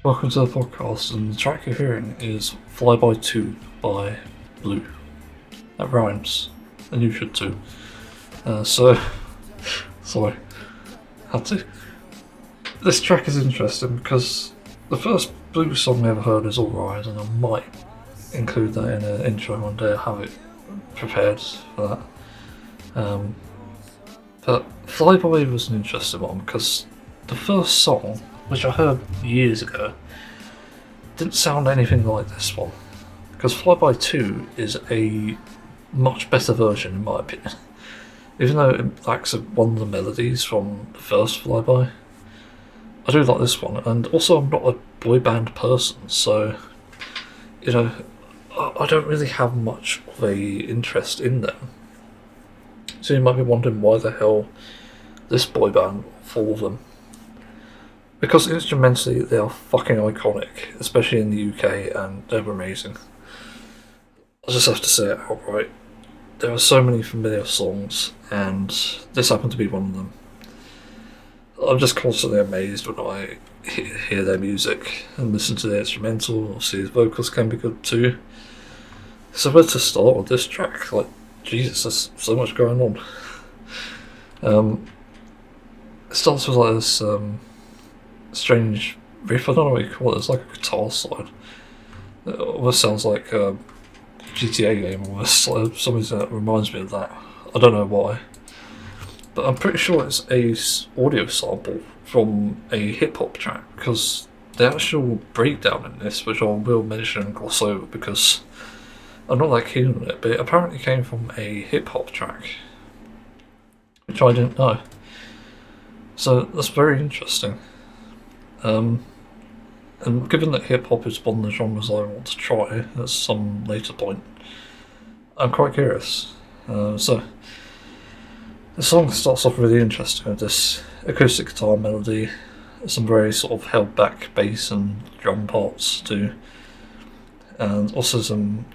Welcome to the podcast, and the track you're hearing is Flyby 2 by Blue. That rhymes, and you should too. Sorry, had to. This track is interesting because the first Blue song I ever heard is Alright, and I might include that in an intro one day. I have it prepared for that. But Flyby was an interesting one because the first song, which I heard years ago, didn't sound anything like this one. Because Flyby 2 is a much better version in my opinion. Even though it lacks one of the melodies from the first Flyby, I do like this one. And also I'm not a boy band person, so you know, I don't really have much of a interest in them. So you might be wondering why the hell this boy band full of them. Because instrumentally they are fucking iconic, especially in the UK, and they're amazing. I just have to say it outright. There are so many familiar songs, and this happened to be one of them. I'm just constantly amazed when I hear their music and listen to the instrumental. Obviously his vocals can be good too. So where to start with this track? Like, Jesus, there's so much going on. It starts with like this strange riff. I don't know what you call it. It's like a guitar slide. It almost sounds like a GTA game almost. Like something that reminds me of that. I don't know why, but I'm pretty sure it's a audio sample from a hip hop track, because the actual breakdown in this, which I will mention and gloss over because I'm not that keen on it, but it apparently came from a hip hop track, which I didn't know. So that's very interesting. And given that hip hop is one of the genres I want to try at some later point, I'm quite curious. So the song starts off really interesting with this acoustic guitar melody, some very sort of held back bass and drum parts too, and also some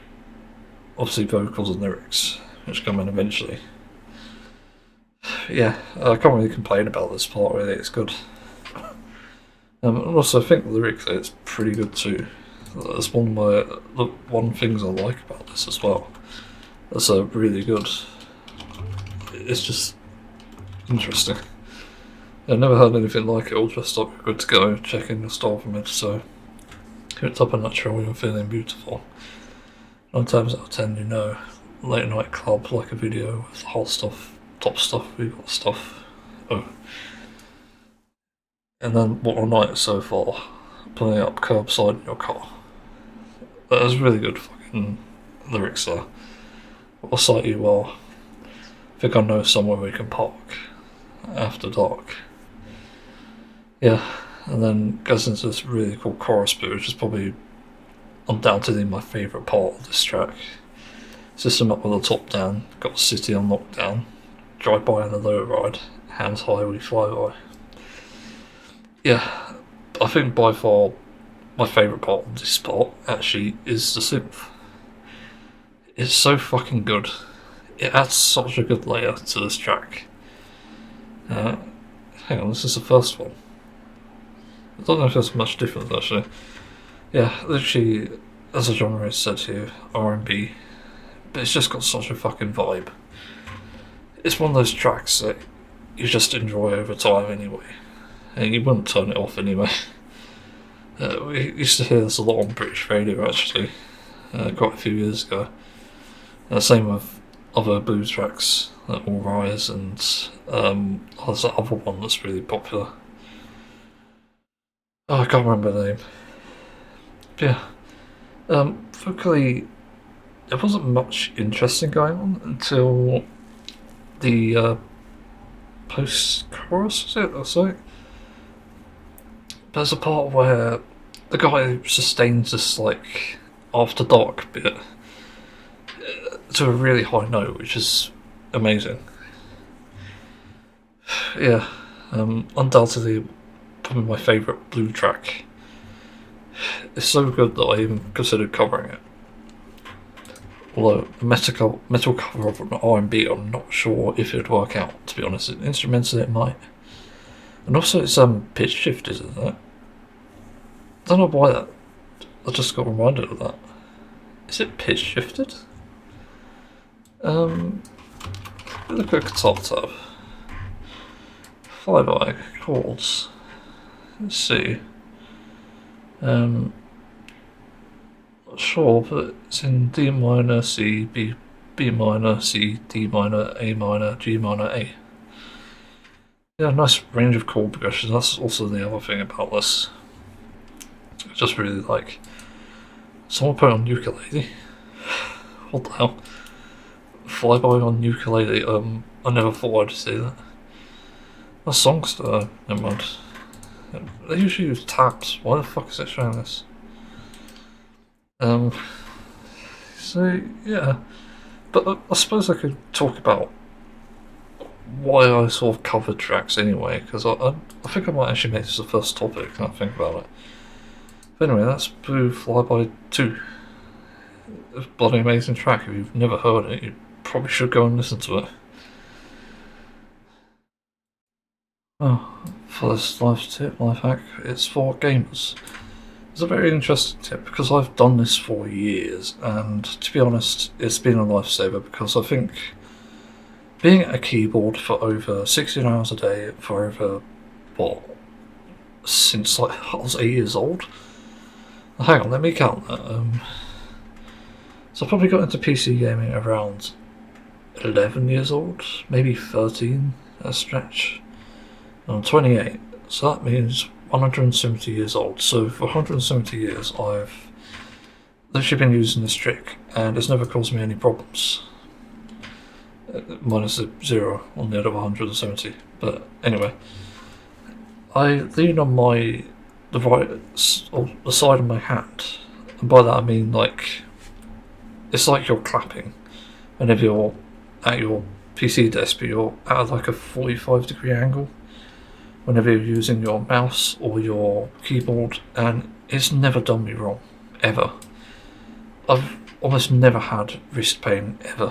obviously vocals and lyrics which come in eventually. Yeah, I can't really complain about this part really, it's good. And also I think lyrically it's pretty good too. That's one of the one things I like about this as well. That's really good. It's just interesting. I've never heard anything like it. All just like good to go. Checking the style from it. So if it's up a nutshell, you're feeling beautiful. 9 times out of 10, you know, late night club, like a video with hot stuff, top stuff, we've got stuff. Oh. And then what a night so far, pulling up curbside in your car. That is really good fucking lyrics there. I'll cite you well. I think I know somewhere we can park after dark. Yeah, and then goes into this really cool chorus bit, which is probably undoubtedly my favourite part of this track. System up with the top down, got the city on lockdown, drive by on the low ride, hands high we fly by. Yeah, I think by far my favourite part of this part actually is the synth. It's so fucking good. It adds such a good layer to this track. Hang on, this is the first one. I don't know if there's much difference actually. Yeah, literally, as a genre is said here, R&B, but it's just got such a fucking vibe. It's one of those tracks that you just enjoy over time anyway. And you wouldn't turn it off anyway. We used to hear this a lot on British radio actually, quite a few years ago. Same with other blues tracks, like All Rise, and there's that other one that's really popular. Oh, I can't remember the name. Yeah. Vocally, there wasn't much interesting going on until the post-chorus, was it? That's right. There's a part where the guy sustains this like after dark bit to a really high note, which is amazing. Yeah, undoubtedly probably my favourite blue track. It's so good that I even considered covering it. Although a metal cover of an R&B, I'm not sure if it would work out, to be honest. Instrumentally it might. And also it's pitch shifted, isn't it? don't know why that. I just got reminded of that. Is it pitch shifted? Look at the top tab. Flyby chords. Let's see. Not sure, but it's in D minor, C, B minor, C, D minor, A minor, G minor, A. Yeah, nice range of chord progressions. That's also the other thing about this. I just really like. Someone put on ukulele. What the hell? Flyby on ukulele. I never thought I'd see that. The songs, never mind. They usually use taps. Why the fuck is it showing this? So yeah, but I suppose I could talk about why I sort of covered tracks anyway, because I think I might actually make this the first topic when I think about it. But anyway, that's Blue Flyby 2. It's a bloody amazing track. If you've never heard it, you probably should go and listen to it. Oh, for this life hack, it's for gamers. It's a very interesting tip because I've done this for years, and to be honest, it's been a lifesaver because I think being at a keyboard for over 16 hours a day for over, what, since like I was 8 years old? Hang on, let me count that. So I probably got into PC gaming around 11 years old, maybe 13 at a stretch. I'm 28, so that means 170 years old. So for 170 years I've literally been using this trick and it's never caused me any problems. Minus a 0 on the end of 170. But anyway, I lean on the side of my hand, and by that I mean like it's like you're clapping whenever you're at your PC desk, but you're at like a 45-degree angle whenever you're using your mouse or your keyboard, and it's never done me wrong, ever. I've almost never had wrist pain, ever,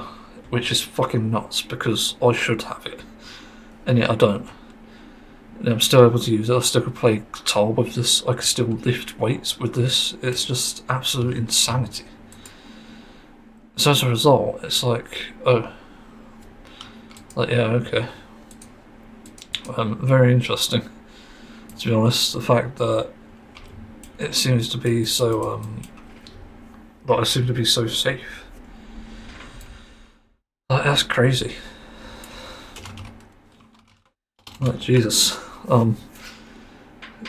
which is fucking nuts because I should have it, and yet I don't. And I'm still able to use it. I still can play guitar with this, I can still lift weights with this. It's just absolute insanity. So as a result, it's like, oh, like, yeah, okay. Very interesting, to be honest, the fact that it seems to be so, that I seem to be so safe. Like, that's crazy. Like, Jesus.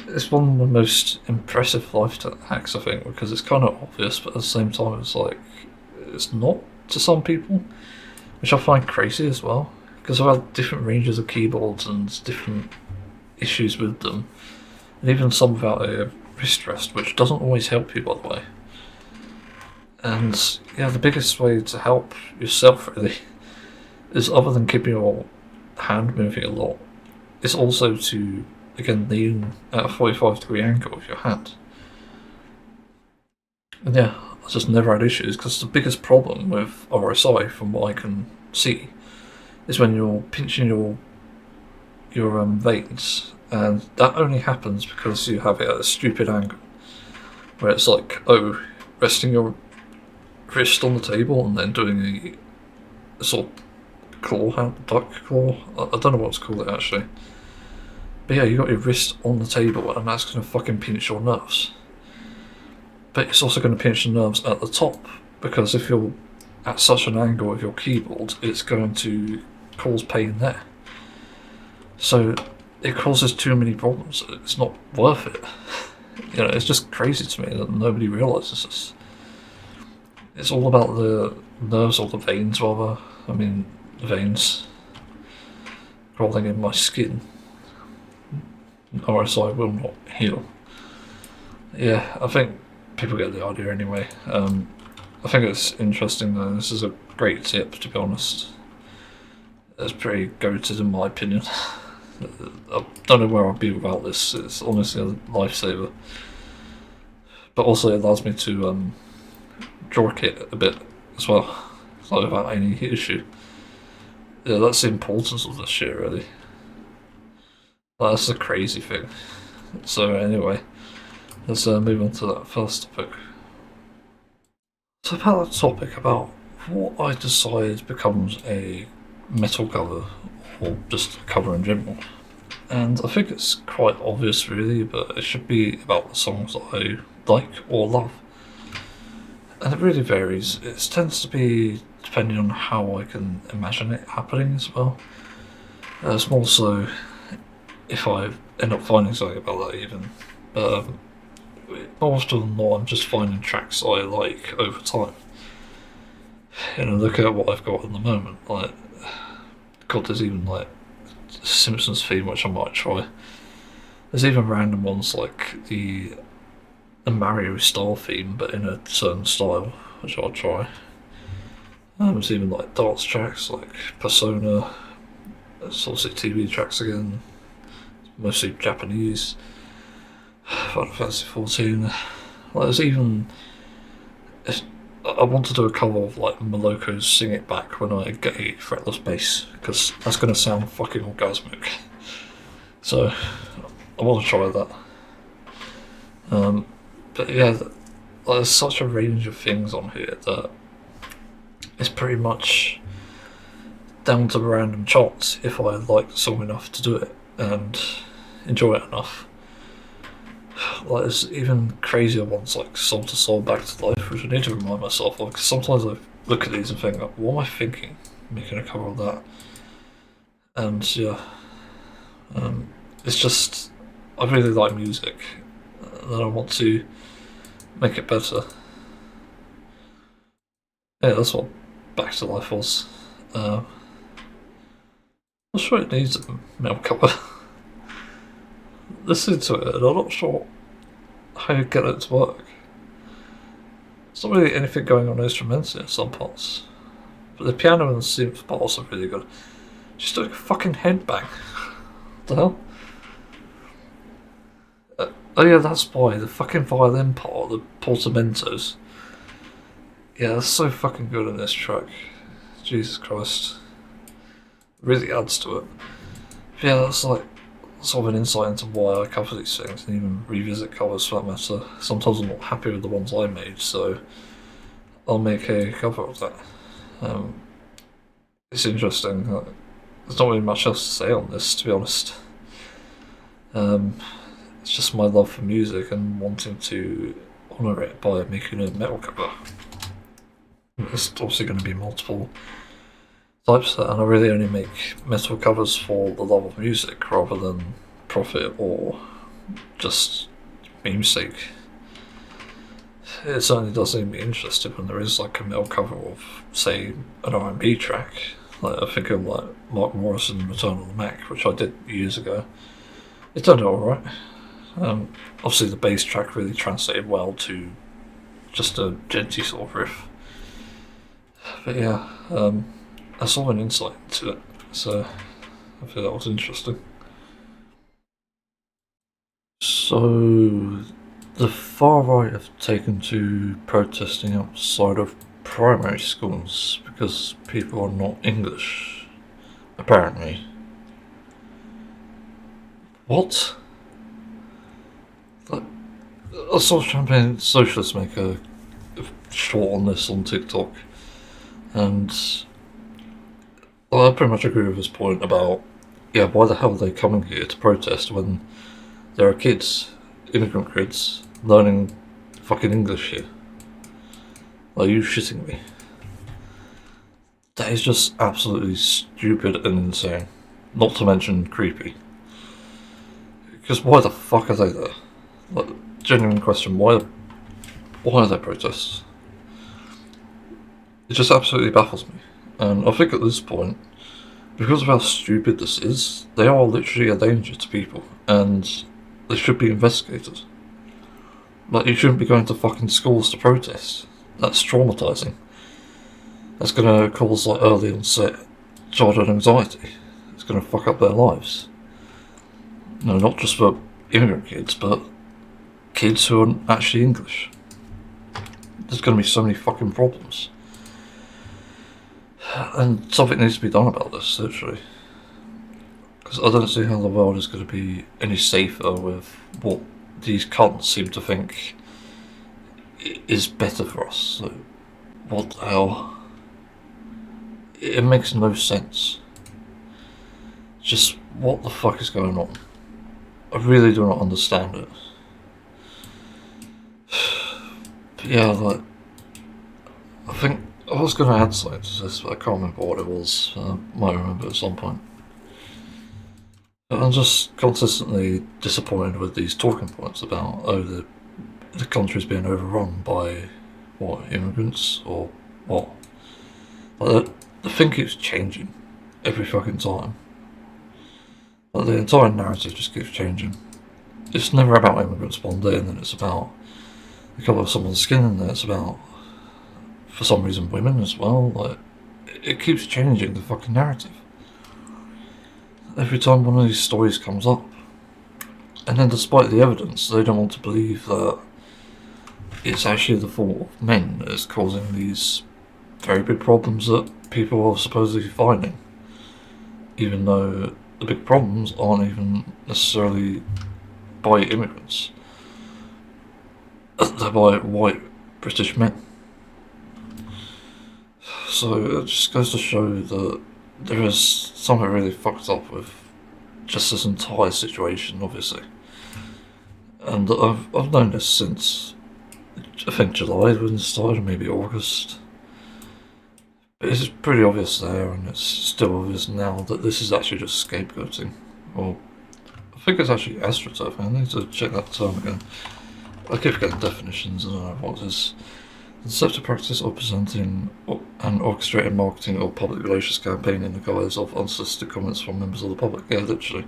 It's one of the most impressive life hacks, I think, because it's kind of obvious, but at the same time it's like, it's not to some people, which I find crazy as well. Because I've had different ranges of keyboards and different issues with them, and even some without a wrist rest, which doesn't always help you, by the way. And yeah, the biggest way to help yourself really is, other than keeping your hand moving a lot, is also to, again, lean at a 45-degree angle with your hand. And yeah, I just never had issues, because the biggest problem with RSI, from what I can see, is when you're pinching your veins, and that only happens because you have it at a stupid angle, where it's like, oh, resting your wrist on the table and then doing a sort of claw hand, duck claw. I don't know what to call it actually. But yeah, you got your wrist on the table, and that's going to fucking pinch your nerves. But it's also going to pinch the nerves at the top, because if you're at such an angle with your keyboard, it's going to cause pain there. So it causes too many problems. It's not worth it. You know, it's just crazy to me that nobody realises this. It's all about the nerves, or the veins rather. I mean, the veins crawling in my skin. RSI will not heal. Yeah, I think people get the idea anyway. I think it's interesting though. This is a great tip, to be honest. It's pretty goated in my opinion. I don't know where I'd be without this. It's honestly a lifesaver. But also it allows me to draw kit a bit as well, so without any issue. Yeah, that's the importance of this shit really. That's the crazy thing. So anyway, let's move on to that first topic. So about that topic about what I decide becomes a metal cover, or just a cover in general. And I think it's quite obvious really, but it should be about the songs that I like or love. And it really varies. It tends to be depending on how I can imagine it happening as well. It's more so if I end up finding something about that even. But more often than not, I'm just finding tracks I like over time. You know, look at what I've got at the moment. Like, God, there's even like Simpsons theme which I might try. There's even random ones like the Mario style theme, but in a certain style, which I'll try. There's even like dance tracks like Persona. It's obviously TV tracks again, mostly Japanese. Final Fantasy 14. Like, there's even. I want to do a cover of like Moloko's Sing It Back when I get a fretless bass, because that's going to sound fucking orgasmic. So, I want to try that. But yeah, there's such a range of things on here that it's pretty much down to random chance if I like the song enough to do it and enjoy it enough. Like, there's even crazier ones like Soul to Soul, Back to Life, which I need to remind myself of, because sometimes I look at these and think, like, what am I thinking making a cover of that? And yeah, it's just, I really like music and I want to make it better. Yeah, that's what Back to Life was. I'm not sure it needs a metal cover. Listen to it, and I'm not sure how you get it to work. There's not really anything going on instrumentally in some parts, but the piano and the synth parts are really good. Just doing a fucking headbang. What the hell? Oh yeah, that's why the fucking violin part, the portamentos. Yeah, that's so fucking good in this track. Jesus Christ. It really adds to it. But yeah, that's like sort of an insight into why I cover these things and even revisit covers for that matter. Sometimes I'm not happy with the ones I made, so I'll make a cover of that. It's interesting. There's not really much else to say on this, to be honest. It's just my love for music and wanting to honour it by making a metal cover. There's obviously going to be multiple types of that, and I really only make metal covers for the love of music rather than profit or just meme's sake. It certainly does seem to be interested when there is like a metal cover of, say, an R&B track. Like, I think of like Mark Morrison, Return of the Mac, which I did years ago. It turned out alright. Obviously the bass track really translated well to just a genty sort of riff. But yeah, I saw an insight into it, so I feel that was interesting. So, the far right have taken to protesting outside of primary schools because people are not English, apparently. What? Like, I saw Champagne Socialists make a short on this on TikTok, and I pretty much agree with his point about, yeah, why the hell are they coming here to protest when there are kids, immigrant kids, learning fucking English here? Are you shitting me? That is just absolutely stupid and insane. Not to mention creepy. Because why the fuck are they there? Like, genuine question, why are there protests? It just absolutely baffles me. And I think at this point, because of how stupid this is, they are literally a danger to people, and they should be investigated. Like, you shouldn't be going to fucking schools to protest. That's traumatising. That's gonna cause like early onset childhood anxiety. It's gonna fuck up their lives. No, not just for immigrant kids, but kids who aren't actually English. There's gonna be so many fucking problems. And something needs to be done about this, literally. Because I don't see how the world is going to be any safer with what these cunts seem to think is better for us. So what the hell? It makes no sense. Just what the fuck is going on? I really do not understand it. But yeah, like, I think I was going to add something to this, but I can't remember what it was. I might remember at some point. But I'm just consistently disappointed with these talking points about, oh, the country's being overrun by, what, immigrants, or what? Like, the thing keeps changing every fucking time. Like, the entire narrative just keeps changing. It's never about immigrants one day, and then it's about the colour of someone's skin, and then it's about, for some reason, women as well. Like, it keeps changing the fucking narrative every time one of these stories comes up. And then despite the evidence, they don't want to believe that it's actually the fault of men that is causing these very big problems that people are supposedly finding, even though the big problems aren't even necessarily by immigrants. They're by white British men. So it just goes to show that there is something really fucked up with just this entire situation, obviously. And I've known this since, I think, July when it started, maybe August. But it's pretty obvious there, and it's still obvious now that this is actually just scapegoating. Well, I think it's actually astroturfing. I need to check that term again. I keep getting definitions, I don't know what it is. The deceptive practice of presenting and orchestrating marketing or public relations campaign in the guise of unsolicited comments from members of the public. Yeah, literally.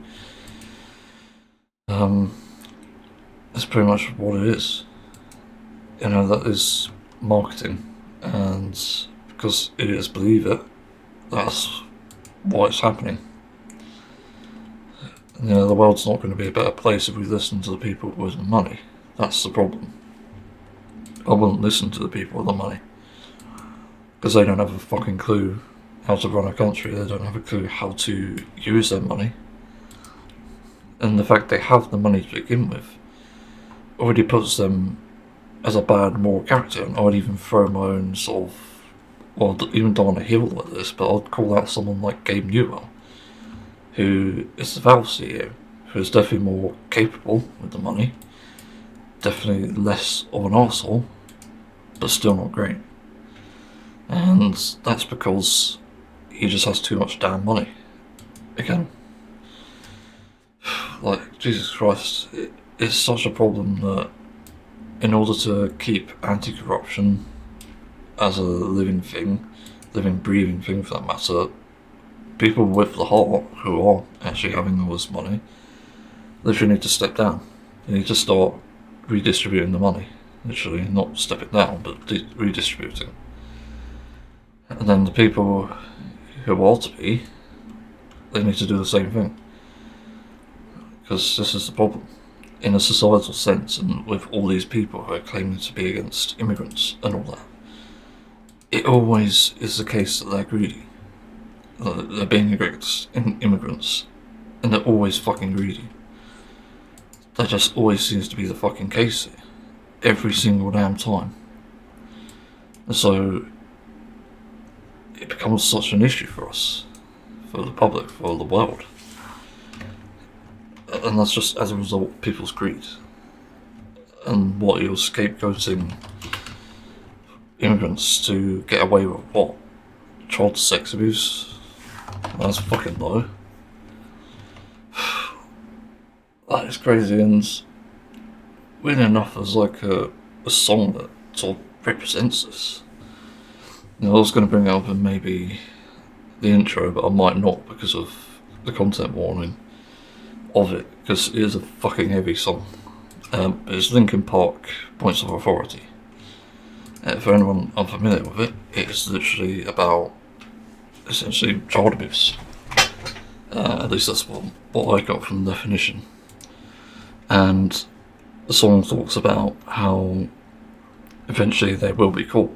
That's pretty much what it is. You know, that is marketing, and because idiots believe it, that's why it's happening. You know, the world's not going to be a better place if we listen to the people with the money. That's the problem. I wouldn't listen to the people with the money, because they don't have a fucking clue how to run a country. They don't have a clue how to use their money, and the fact they have the money to begin with already puts them as a bad moral character. And I'd even throw my own sort of, well, even don't want to heal like this, but I'd call out someone like Gabe Newell, who is the Valve CEO, who is definitely more capable with the money, definitely less of an arsehole, but still not great. And that's because he just has too much damn money. Again, like, Jesus Christ, it's such a problem that in order to keep anti-corruption as a living thing, living, breathing thing for that matter, people with the heart who are actually having all this money literally need to step down. They need to start redistributing the money, literally, not stepping down, but redistributing. And then the people who are to be, they need to do the same thing. Because this is the problem. In a societal sense, and with all these people who are claiming to be against immigrants and all that, it always is the case that they're greedy. They're being against immigrants, and they're always fucking greedy. That just always seems to be the fucking case here, every single damn time. And so it becomes such an issue for us, for the public, for the world. And that's just as a result of people's greed. And what, you're scapegoating immigrants to get away with what? Child sex abuse? That's fucking low. That is crazy, and weirdly enough, there's like a song that sort of represents this. You know, I was going to bring it up in maybe the intro, but I might not because of the content warning of it, because it is a fucking heavy song. It's Linkin Park, Points of Authority. For anyone unfamiliar with it, it's literally about essentially child abuse. At least that's what I got from the definition. And the song talks about how eventually they will be caught.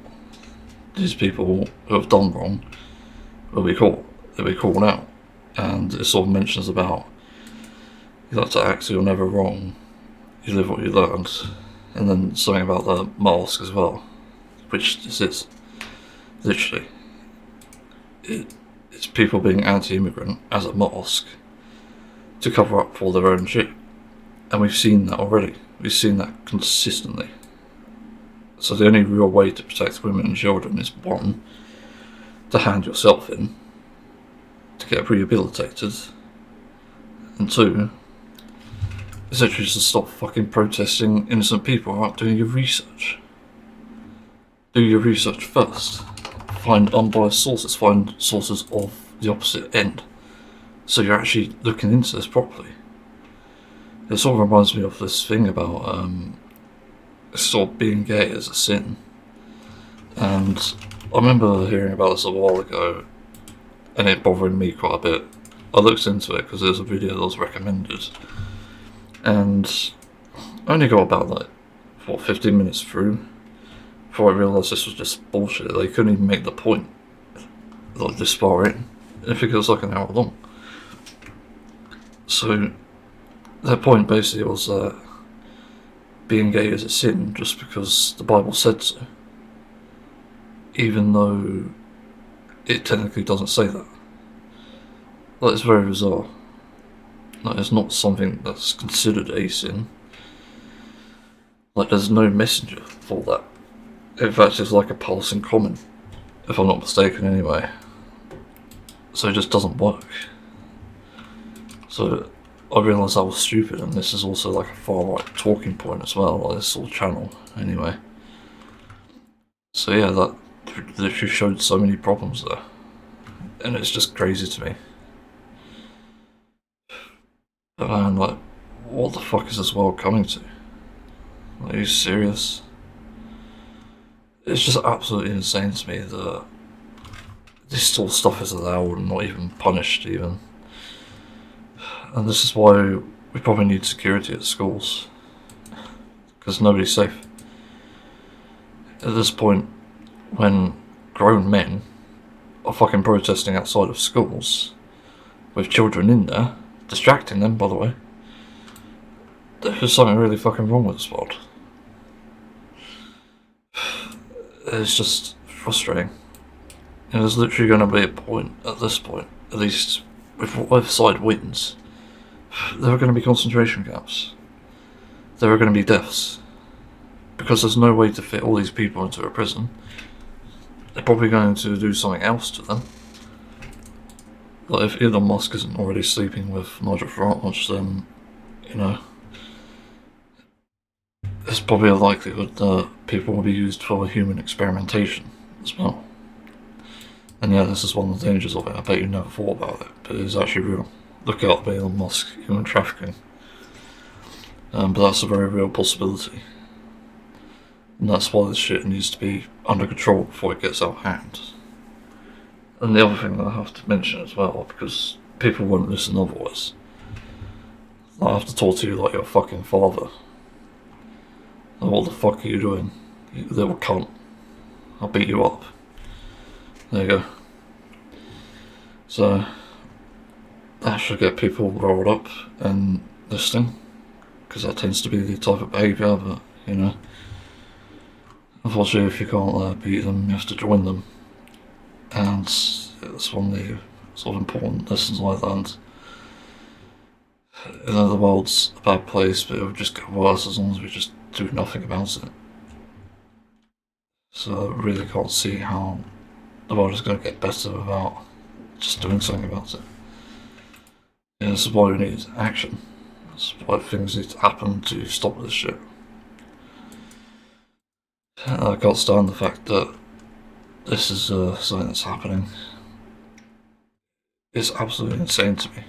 These people who have done wrong will be caught. They'll be called out. And it sort of mentions about, you like to act so you're never wrong. you live what you learned. And then something about the mask as well, which this is. Literally. It's people being anti-immigrant as a mask to cover up for their own shit. And we've seen that already. We've seen that consistently. So the only real way to protect women and children is, one, to hand yourself in, to get rehabilitated, and two, essentially just to stop fucking protesting innocent people without doing your research. Do your research first. Find unbiased sources, find sources of the opposite end, so you're actually looking into this properly. It sort of reminds me of this thing about sort of being gay as a sin, and I remember hearing about this a while ago and it bothering me quite a bit. I looked into it because there's a video that was recommended, and I only got about 15 minutes through before I realised this was just bullshit. They couldn't even make the point this far in. I think it was like an hour long. So their point basically was that being gay is a sin just because the Bible said so, even though it technically doesn't say that. It's very bizarre. It's not something that's considered a sin. There's no messenger for that. In fact, it's like a passing comment, if I'm not mistaken anyway. So it just doesn't work. So I realised that was stupid, and this is also like a far-right talking point as well, this whole channel, anyway. So yeah, that literally showed so many problems there. And it's just crazy to me. But man, what the fuck is this world coming to? Are you serious? It's just absolutely insane to me that this sort of stuff is allowed and not even punished even. And this is why we probably need security at schools, because nobody's safe. At this point, when grown men are fucking protesting outside of schools, with children in there, distracting them, by the way, there's something really fucking wrong with this world. It's just frustrating. And there's literally going to be a point, at this point, at least, if whatever side wins, there are going to be concentration camps. There are going to be deaths. Because there's no way to fit all these people into a prison. They're probably going to do something else to them. If Elon Musk isn't already sleeping with Nigel Farage, then, there's probably a likelihood that people will be used for human experimentation as well. And yeah, this is one of the dangers of it. I bet you never thought about it, but it is actually real. Look out, Elon Musk, human trafficking. But that's a very real possibility. And that's why this shit needs to be under control before it gets out of hand. And the other thing that I have to mention as well, because people won't listen otherwise, I have to talk to you like you're a fucking father. And what the fuck are you doing, you little cunt? I'll beat you up. There you go. So that should get people rolled up and listening, because that tends to be the type of behaviour, but unfortunately if you can't beat them, you have to join them. And it's one of the sort of important lessons I learned. The world's a bad place, but it will just get worse as long as we just do nothing about it. So I really can't see how the world is going to get better without just doing something about it. Yeah, this is why we need action. This is why things need to happen to stop this shit. I can't stand the fact that this is something that's happening. It's absolutely insane to me.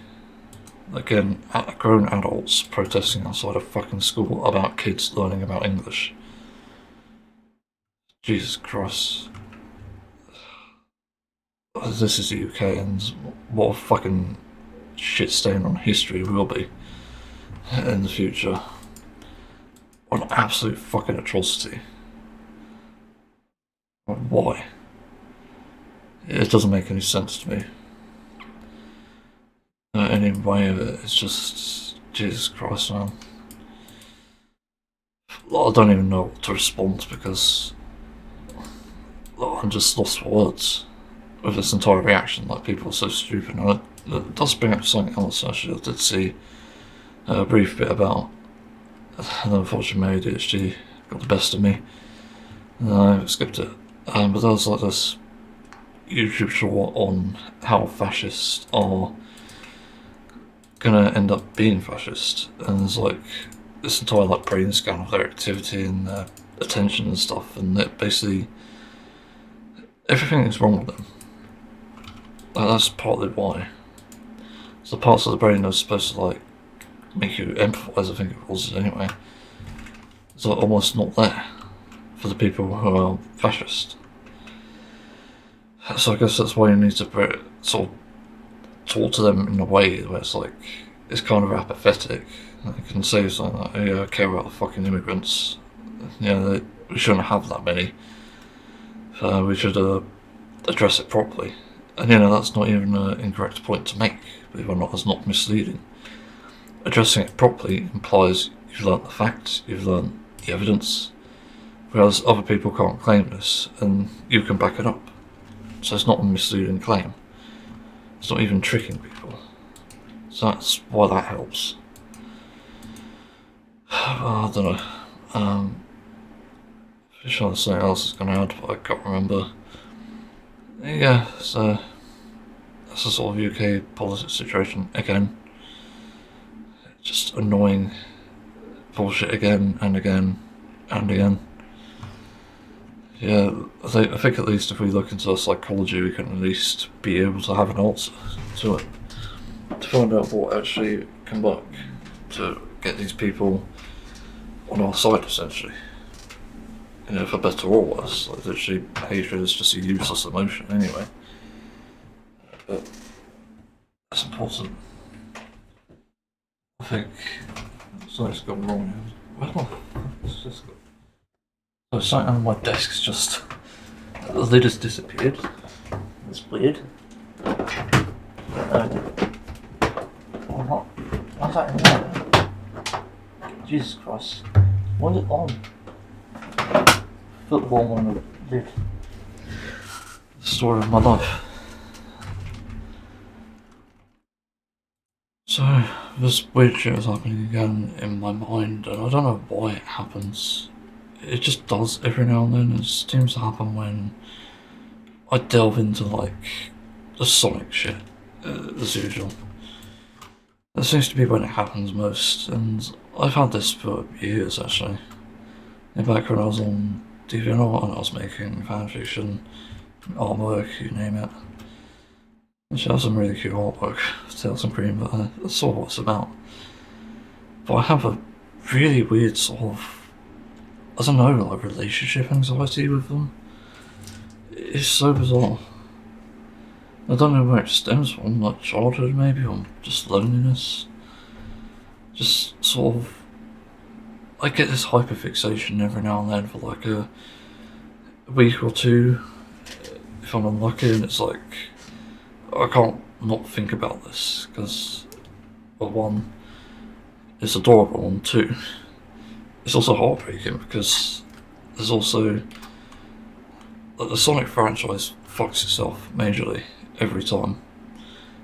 Again, grown adults protesting outside a fucking school about kids learning about English. Jesus Christ. This is the UK, and what a fucking shit stain on history will be in the future. What an absolute fucking atrocity. Why? It doesn't make any sense to me. Any way of it, it's just, Jesus Christ, man. I don't even know what to respond because I'm just lost for words with this entire reaction. Like, people are so stupid. And it does bring up something else, actually. I did see a brief bit about, and unfortunately my ADHD got the best of me, and I skipped it. But there was like this YouTube short on how fascists are gonna end up being fascist, and there's like this entire like brain scan of their activity and their attention and stuff, and that basically everything is wrong with them. Like, that's partly why. So the parts of the brain that are supposed to like make you empathise, I think it was anyway, it's like almost not there for the people who are fascist. So I guess that's why you need to sort of talk to them in a way where it's like, it's kind of apathetic. You can say something like, yeah, I care about the fucking immigrants. Yeah, we shouldn't have that many. We should address it properly. And that's not even an incorrect point to make, believe it or not, it's not misleading. Addressing it properly implies you've learnt the facts, you've learnt the evidence, whereas other people can't claim this, and you can back it up. So it's not a misleading claim. It's not even tricking people. So that's why that helps. I don't know. I'm sure there's something else that's going to add, but I can't remember. Yeah, so that's a sort of UK politics situation again. Just annoying bullshit again and again and again. Yeah, I think at least if we look into the psychology, we can at least be able to have an answer to it. To find out what actually can work to get these people on our side, essentially. For better or worse. Like, literally, hatred is just a useless emotion anyway. But that's important. I think something's gone wrong here. Where the fuck is this gone? So something on my desk's just, the lid has disappeared. It's weird. What's that in there? Jesus Christ. Why is it on? Football on the lid. The story of my life. So, this weird shit is happening again in my mind, and I don't know why it happens. It just does every now and then. It seems to happen when I delve into like the Sonic shit, as usual. That seems to be when it happens most, and I've had this for years actually. Back when I was on DeviantArt and I was making fanfiction, artwork, you name it. Actually, I have some really cute artwork, Tails and Cream, but that's sort of what it's about. But I have a really weird sort of, I don't know, like relationship anxiety with them. It's so bizarre. I don't know where it stems from, like childhood maybe, or just loneliness. Just sort of, I get this hyperfixation every now and then for like a week or two, if I'm unlucky, and it's like, I can't not think about this, because, well, one, it's adorable, and two, it's also heartbreaking because there's also, like, the Sonic franchise fucks itself majorly every time.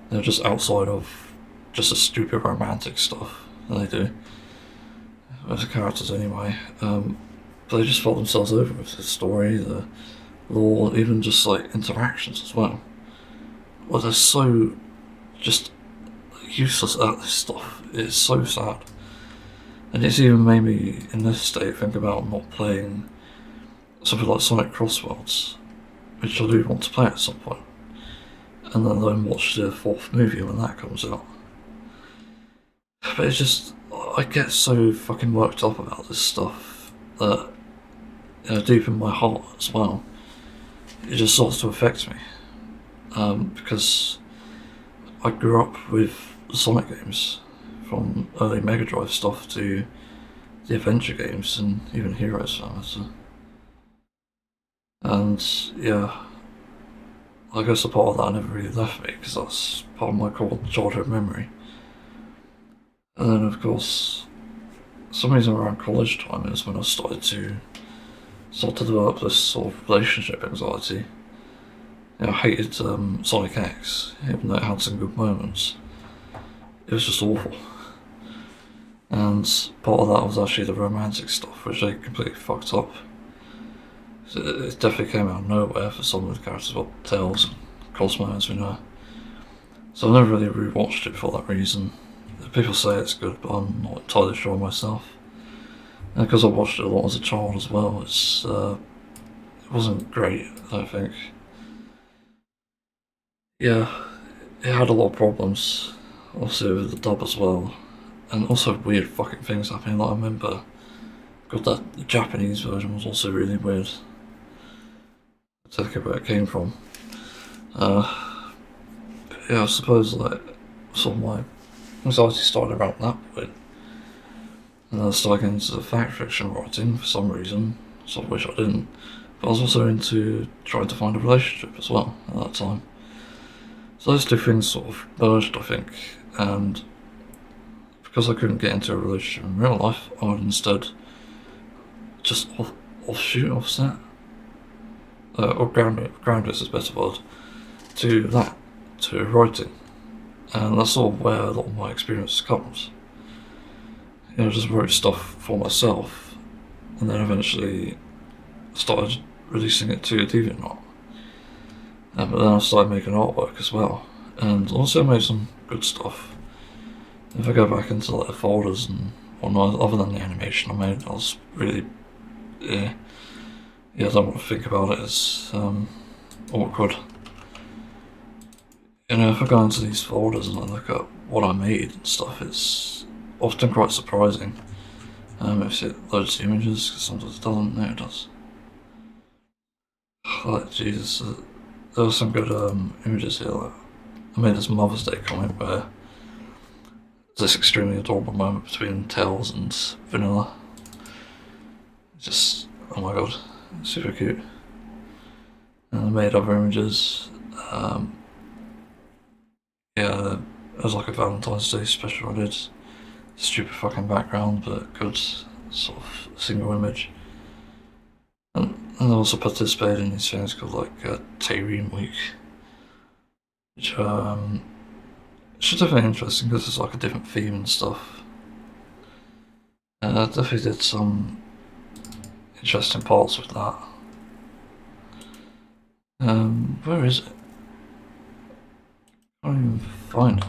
They're just outside of just the stupid romantic stuff that they do with the characters anyway. But they just fuck themselves over with the story, the lore, even just like interactions as well. Well, they're so just useless at this stuff. It's so sad. And it's even made me, in this state, think about not playing something like Sonic Crossworlds, which I do want to play at some point. And then watch the 4th movie when that comes out. But it's just, I get so fucking worked up about this stuff that, deep in my heart as well, it just starts to affect me. Because I grew up with the Sonic games, from early Mega Drive stuff to the adventure games and even Heroes for that matter. And yeah, I guess a part of that never really left me because that's part of my core childhood memory. And then of course, some reason around college time is when I started to develop this sort of relationship anxiety. I hated Sonic X, even though it had some good moments. It was just awful. And part of that was actually the romantic stuff, which they completely fucked up. So it definitely came out of nowhere for some of the characters, like Tails and Cosmo, as we know. So I've never really rewatched it for that reason. People say it's good, but I'm not entirely sure myself. And because I watched it a lot as a child as well, it wasn't great, I don't think. Yeah, it had a lot of problems, also with the dub as well, and also weird fucking things happening. Like I remember, God, that the Japanese version was also really weird. I take it where it came from. Yeah, I suppose like sort of my anxiety started around that point, and then I started getting into fact fiction writing for some reason. Sort of wish I didn't, but I was also into trying to find a relationship as well at that time. So those two things sort of merged, I think, and because I couldn't get into a relationship in real life, I would instead just offset, or ground is a better word, to writing. And that's sort of where a lot of my experience comes. I just wrote stuff for myself, and then eventually started releasing it to DeviantArt. But then I started making artwork as well, and also made some good stuff. If I go back into like the folders and whatnot, other than the animation I made, I was really, I don't want to think about it as awkward. If I go into these folders and I look at what I made and stuff, it's often quite surprising. If it loads the images, because sometimes it doesn't, no it does. Like, Jesus, there were some good images here. Like, I made this Mother's Day comment where there's this extremely adorable moment between Tails and Vanilla. Just, oh my god, super cute. And I made other images. Yeah, it was like a Valentine's Day special I did. Stupid fucking background, but good sort of single image. And I also participated in these things called like Taiream Week, which should definitely interesting because it's like a different theme and stuff. And I definitely did some interesting parts with that. Where is it? I can't even find it.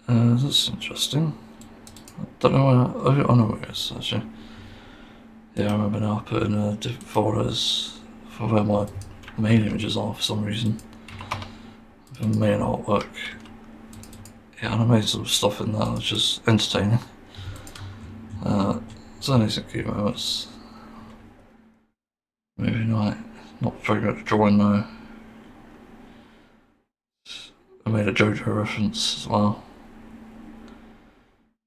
That's interesting. I don't know where. I know where it is actually. Yeah, I remember now putting different folders for where my main images are for some reason. For the main artwork. Yeah, and I made some stuff in that which is entertaining. There's only some cute moments. Movie night. Not very good at drawing though. I made a JoJo reference as well.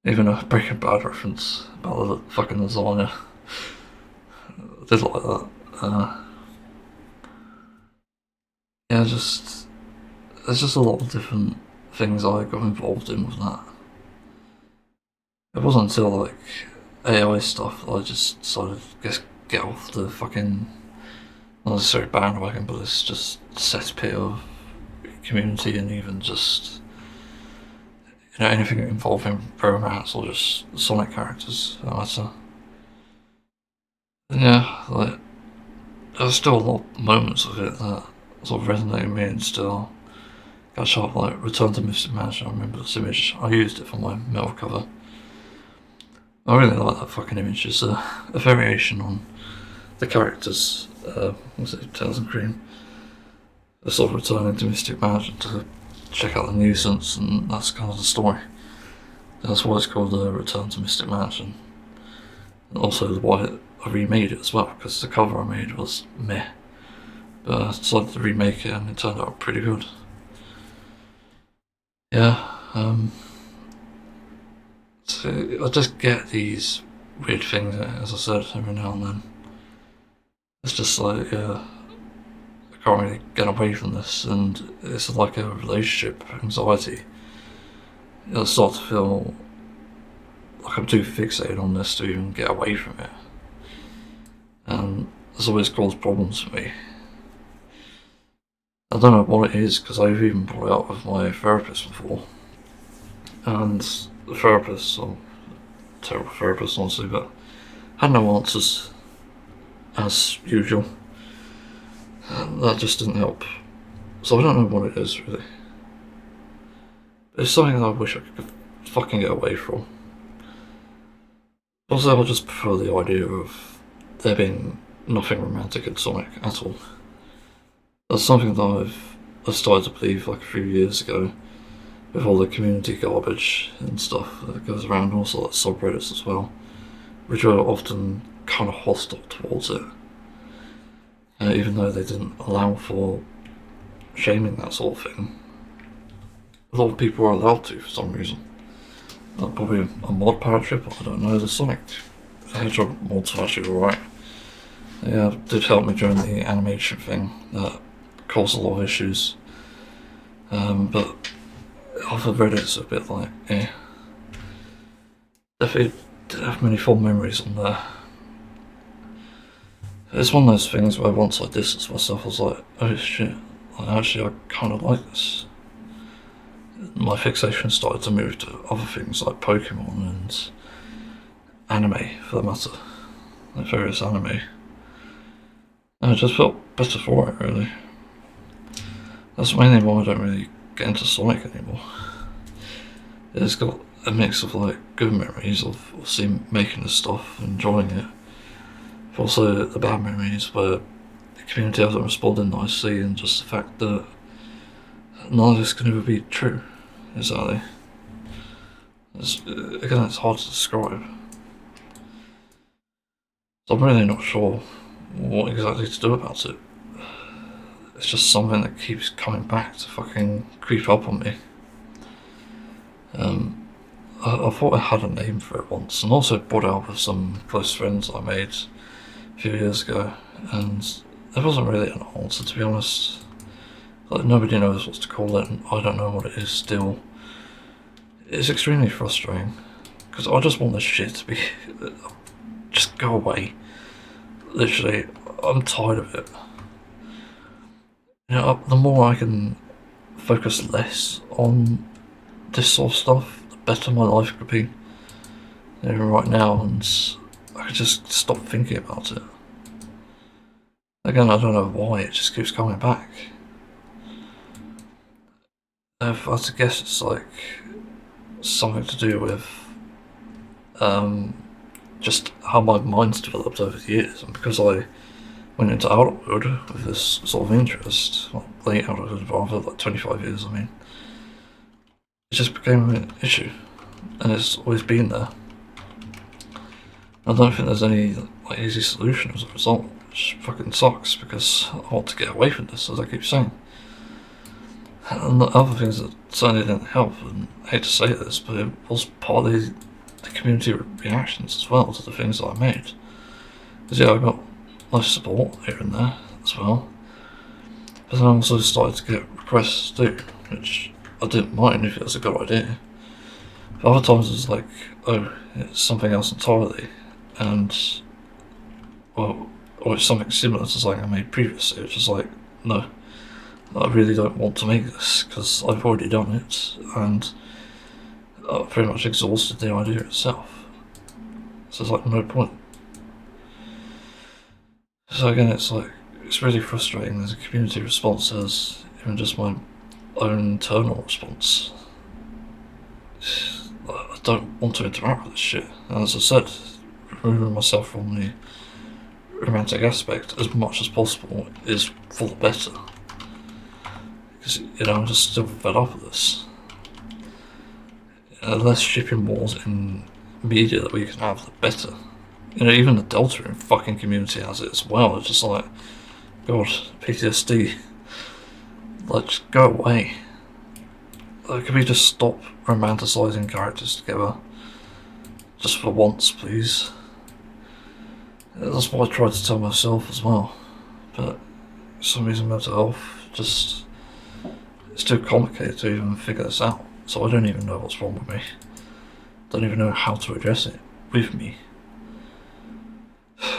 Even a Breaking Bad reference about the fucking lasagna. I did like that. Yeah, there's just a lot of different things I got involved in with that. It wasn't until like AI stuff that I just decided to get off the fucking, not necessarily bandwagon, but it's just cesspit of community and even just anything involving romance or just Sonic characters, that matter. And yeah, like there's still a lot of moments of it that sort of resonate with me and still catch up, like Return to Mystic Mansion. I remember this image, I used it for my metal cover. I really like that fucking image. It's a variation on the characters, what's it, Tails and Cream. They're sort of returning to Mystic Mansion to check out the nuisance, and that's kind of the story. That's why it's called Return to Mystic Mansion. And also why I remade it as well, because the cover I made was meh. But I decided to remake it and it turned out pretty good. Yeah, so I just get these weird things, as I said, every now and then. It's just like, I can't really get away from this, and it's like a relationship anxiety. I start to feel like I'm too fixated on this to even get away from it, and it's always caused problems for me. I don't know what it is, because I've even brought it up with my therapist before, and the therapist, or terrible therapist honestly, but had no answers as usual, and that just didn't help. So I don't know what it is really. It's something that I wish I could fucking get away from. Also, I just prefer the idea of there being nothing romantic in Sonic at all. That's something that I started to believe like a few years ago, with all the community garbage and stuff that goes around, also like subreddits as well, which are often kind of hostile towards it, even though they didn't allow for shaming that sort of thing. A lot of people are allowed to for some reason. Probably a mod power trip, I don't know. The Sonic Hedgehog mods are actually alright. They did help me during the animation thing that caused a lot of issues. But other Reddit's a bit like, eh. Definitely didn't have many fond memories on there. It's one of those things where once I distanced myself, I was like, oh shit, actually I kind of like this. My fixation started to move to other things like Pokemon and anime, for that matter, like various anime. And I just felt better for it, really. That's mainly why I don't really get into Sonic anymore. It's got a mix of like good memories of seeing making the stuff, enjoying it, but also the bad memories where the community hasn't responded nicely, and just the fact that none of this can ever be true. Exactly. Again, it's hard to describe. So I'm really not sure what exactly to do about it. It's just something that keeps coming back to fucking creep up on me. I thought I had a name for it once, and also brought it up with some close friends I made a few years ago, and there wasn't really an answer, to be honest. Like, nobody knows what to call it, and I don't know what it is still. It's extremely frustrating, because I just want this shit to be... just go away. Literally, I'm tired of it. You know, the more I can focus less on this sort of stuff, the better my life could be. You know, right now, and I could just stop thinking about it. Again, I don't know why, it just keeps coming back. If I had to guess, it's like something to do with just how my mind's developed over the years, and because I went into adulthood with this sort of interest, well, late adulthood rather, like 25 years I mean, it just became an issue, and it's always been there. I don't think there's any like easy solution as a result, which fucking sucks, because I want to get away from this, as I keep saying. And the other things that certainly didn't help, and I hate to say this, but it was partly the community reactions as well to the things that I made. Because yeah, I got nice support here and there as well, but then I also started to get requests too, which I didn't mind if it was a good idea. But other times it's like, oh, it's something else entirely, and well, or it's something similar to something I made previously, which is like, no, I really don't want to make this, because I've already done it, and I've pretty much exhausted the idea itself. So it's like, no point. So again, it's like, it's really frustrating. There's a community response, there's even just my own internal response. I don't want to interact with this shit. And as I said, removing myself from the romantic aspect as much as possible is for the better. Because, you know, I'm just still fed up with this. The less shipping wars in media that we can have, the better. You know, even the Dawntrail fucking community has it as well. It's just like, God, PTSD. Like, just go away. Like, can we just stop romanticising characters together? Just for once, please. That's what I tried to tell myself as well. But for some reason, mental health just... it's too complicated to even figure this out. So I don't even know what's wrong with me. don't even know how to address it with me.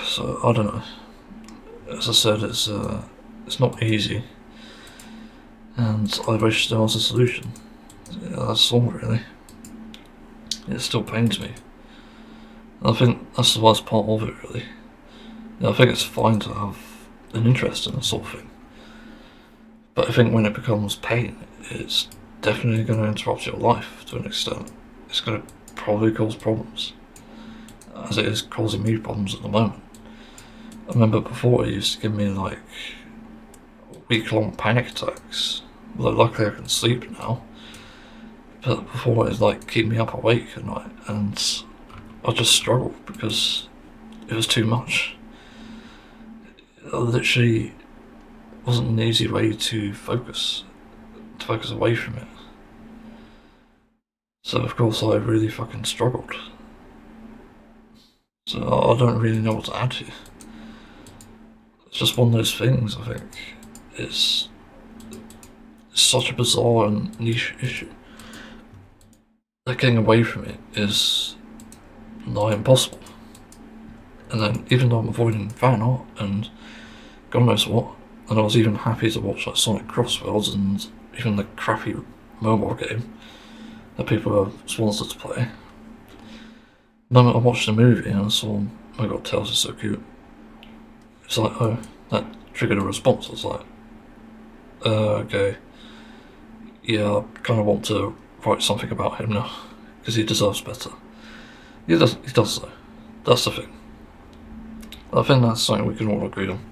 So I don't know. As I said, it's not easy, and I wish there was a solution. Yeah, that's all really. It still pains me. I think that's the worst part of it, really. I think it's fine to have an interest in this sort of thing, but I think when it becomes pain, it's definitely going to interrupt your life to an extent. It's going to probably cause problems, as it is causing me problems at the moment. I remember before it used to give me like week-long panic attacks. Well, luckily I can sleep now, but before it was like keep me up awake at night, and I just struggled because it was too much. It literally wasn't an easy way to focus away from it. So of course I really fucking struggled. So I don't really know what to add here. It's just one of those things, I think. It's such a bizarre and niche issue that getting away from it is nigh impossible. And then even though I'm avoiding fan art and God knows what, and I was even happy to watch like Sonic Crossworlds and even the crappy mobile game that people are sponsored to play. The moment I watched the movie and I saw, oh my god, Tails is so cute. It's like, oh, that triggered a response. I was like, okay. Yeah, I kind of want to write something about him now, because he deserves better. He does though. That's the thing. I think that's something we can all agree on.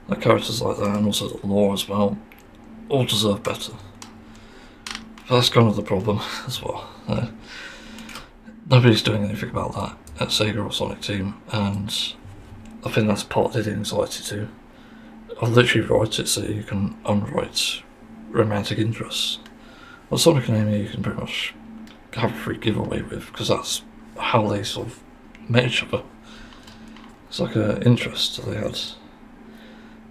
The characters like that, and also the lore as well, all deserve better. But that's kind of the problem as well. Nobody's doing anything about that at Sega or Sonic Team, and I think that's partly the anxiety too. I'll literally write it so you can unwrite romantic interests. Well, Sonic and Amy you can pretty much have a free giveaway with, because that's how they sort of met each other. It's like an interest that they had.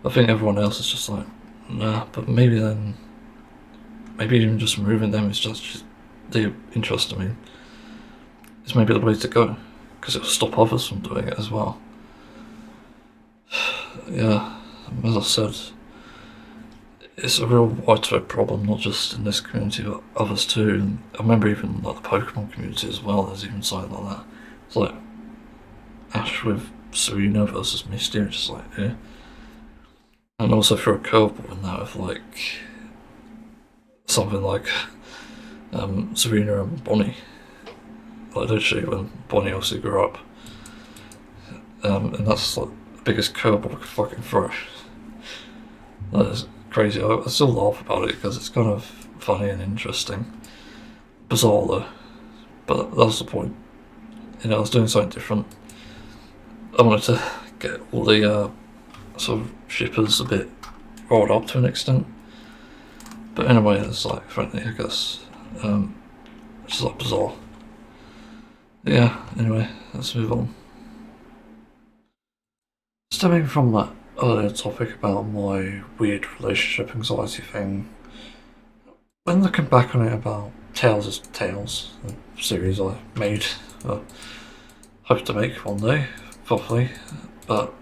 I think everyone else is just like, nah, but maybe even just removing them is just the interest. I mean, it's maybe the way to go, because it will stop others from doing it as well. Yeah, as I said, it's a real widespread problem, not just in this community but others too. And I remember even like the Pokemon community as well, there's even something like that. It's like Ash with Serena versus Misty, and just like, yeah. And also throw a curveball in that of like something like Serena and Bonnie. Like literally when Bonnie obviously grew up. And that's like the biggest curveball I could fucking throw. That is crazy. I still laugh about it because it's kind of funny and interesting. Bizarre though. But that was the point. You know, I was doing something different. I wanted to get all the sort of shippers a bit rolled up to an extent. But in a way that's like friendly, I guess. It's just like bizarre. Yeah, anyway, let's move on. Stemming from that earlier topic about my weird relationship anxiety thing, when looking back on it about Tales, the series I made, hope to make one day, properly, but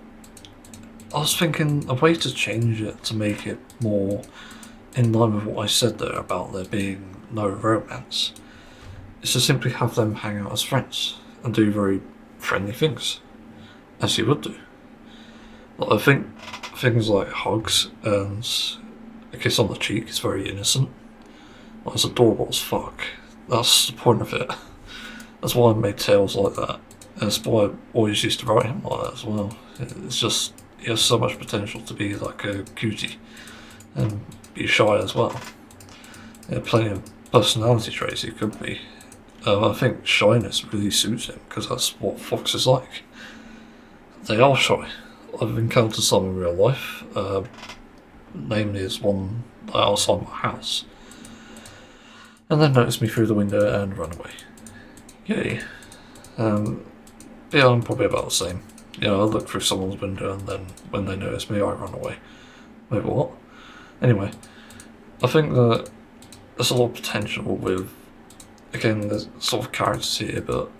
I was thinking a way to change it to make it more in line with what I said there about there being no romance is to simply have them hang out as friends and do very friendly things, as you would do. Like, I think things like hugs and a kiss on the cheek is very innocent. Like, it's adorable as fuck. That's the point of it. That's why I made Tails like that. And that's why I always used to write him like that as well. It's just, he has so much potential to be like a cutie and be shy as well. Yeah, plenty of personality traits he could be. I think shyness really suits him because that's what Fox is like. They are shy. I've encountered some in real life. Namely, there's one outside my house, and then noticed me through the window and run away. Yay. Yeah, I'm probably about the same. You know, I look through someone's window and then when they notice me, I run away. Wait, what? Anyway, I think that there's a lot of potential with again, there's sort of characters here, but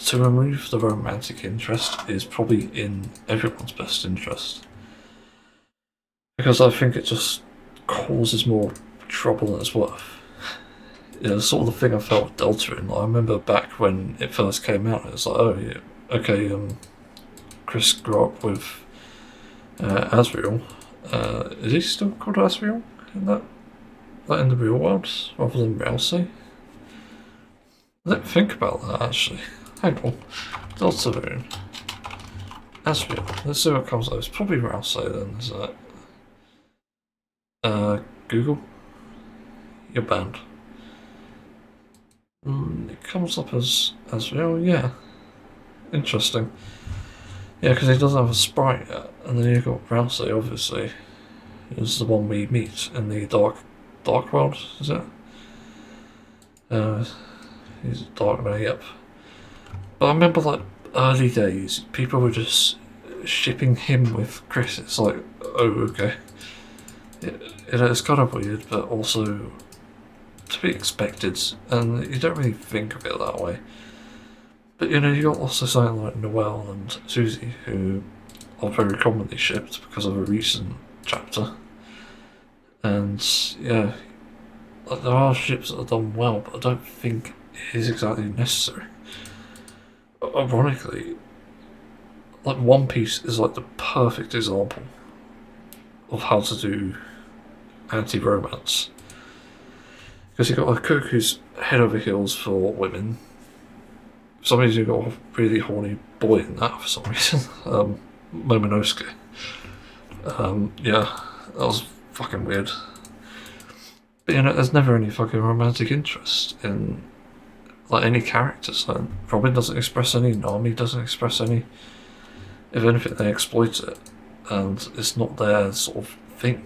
to remove the romantic interest is probably in everyone's best interest. Because I think it just causes more trouble than it's worth. It's sort of the thing I felt with Dawntrail. I remember back when it first came out, it was like, oh yeah, okay, Chris grew up with Asriel. Is he still called Asriel in that in the real world, rather than Rousey? I didn't think about that actually. Hang on. Dawntrail. Asriel. Let's see what comes up. It's probably Rousey then, isn't it? Google. You're banned. It comes up as Asriel, yeah. Interesting. Yeah, because he doesn't have a sprite yet. And then you've got Rousey, obviously. Is the one we meet in the dark world, is it? He's a dark man, yep. But I remember, like, early days, people were just shipping him with Chris. It's like, oh, okay. It's kind of weird, but also to be expected, and you don't really think of it that way. But you got also something like Noelle and Susie, who are very commonly shipped because of a recent chapter. And yeah, like, there are ships that are done well, but I don't think it is exactly necessary. Ironically, like One Piece is like the perfect example of how to do anti-romance. Because you've got a cook who's head over heels for women. For some reason you've got a really horny boy in that for some reason. Momonosuke. Yeah, that was fucking weird. But there's never any fucking romantic interest in like any characters. Like, Robin doesn't express any, Nami doesn't express any. If anything, they exploit it, and it's not their sort of thing.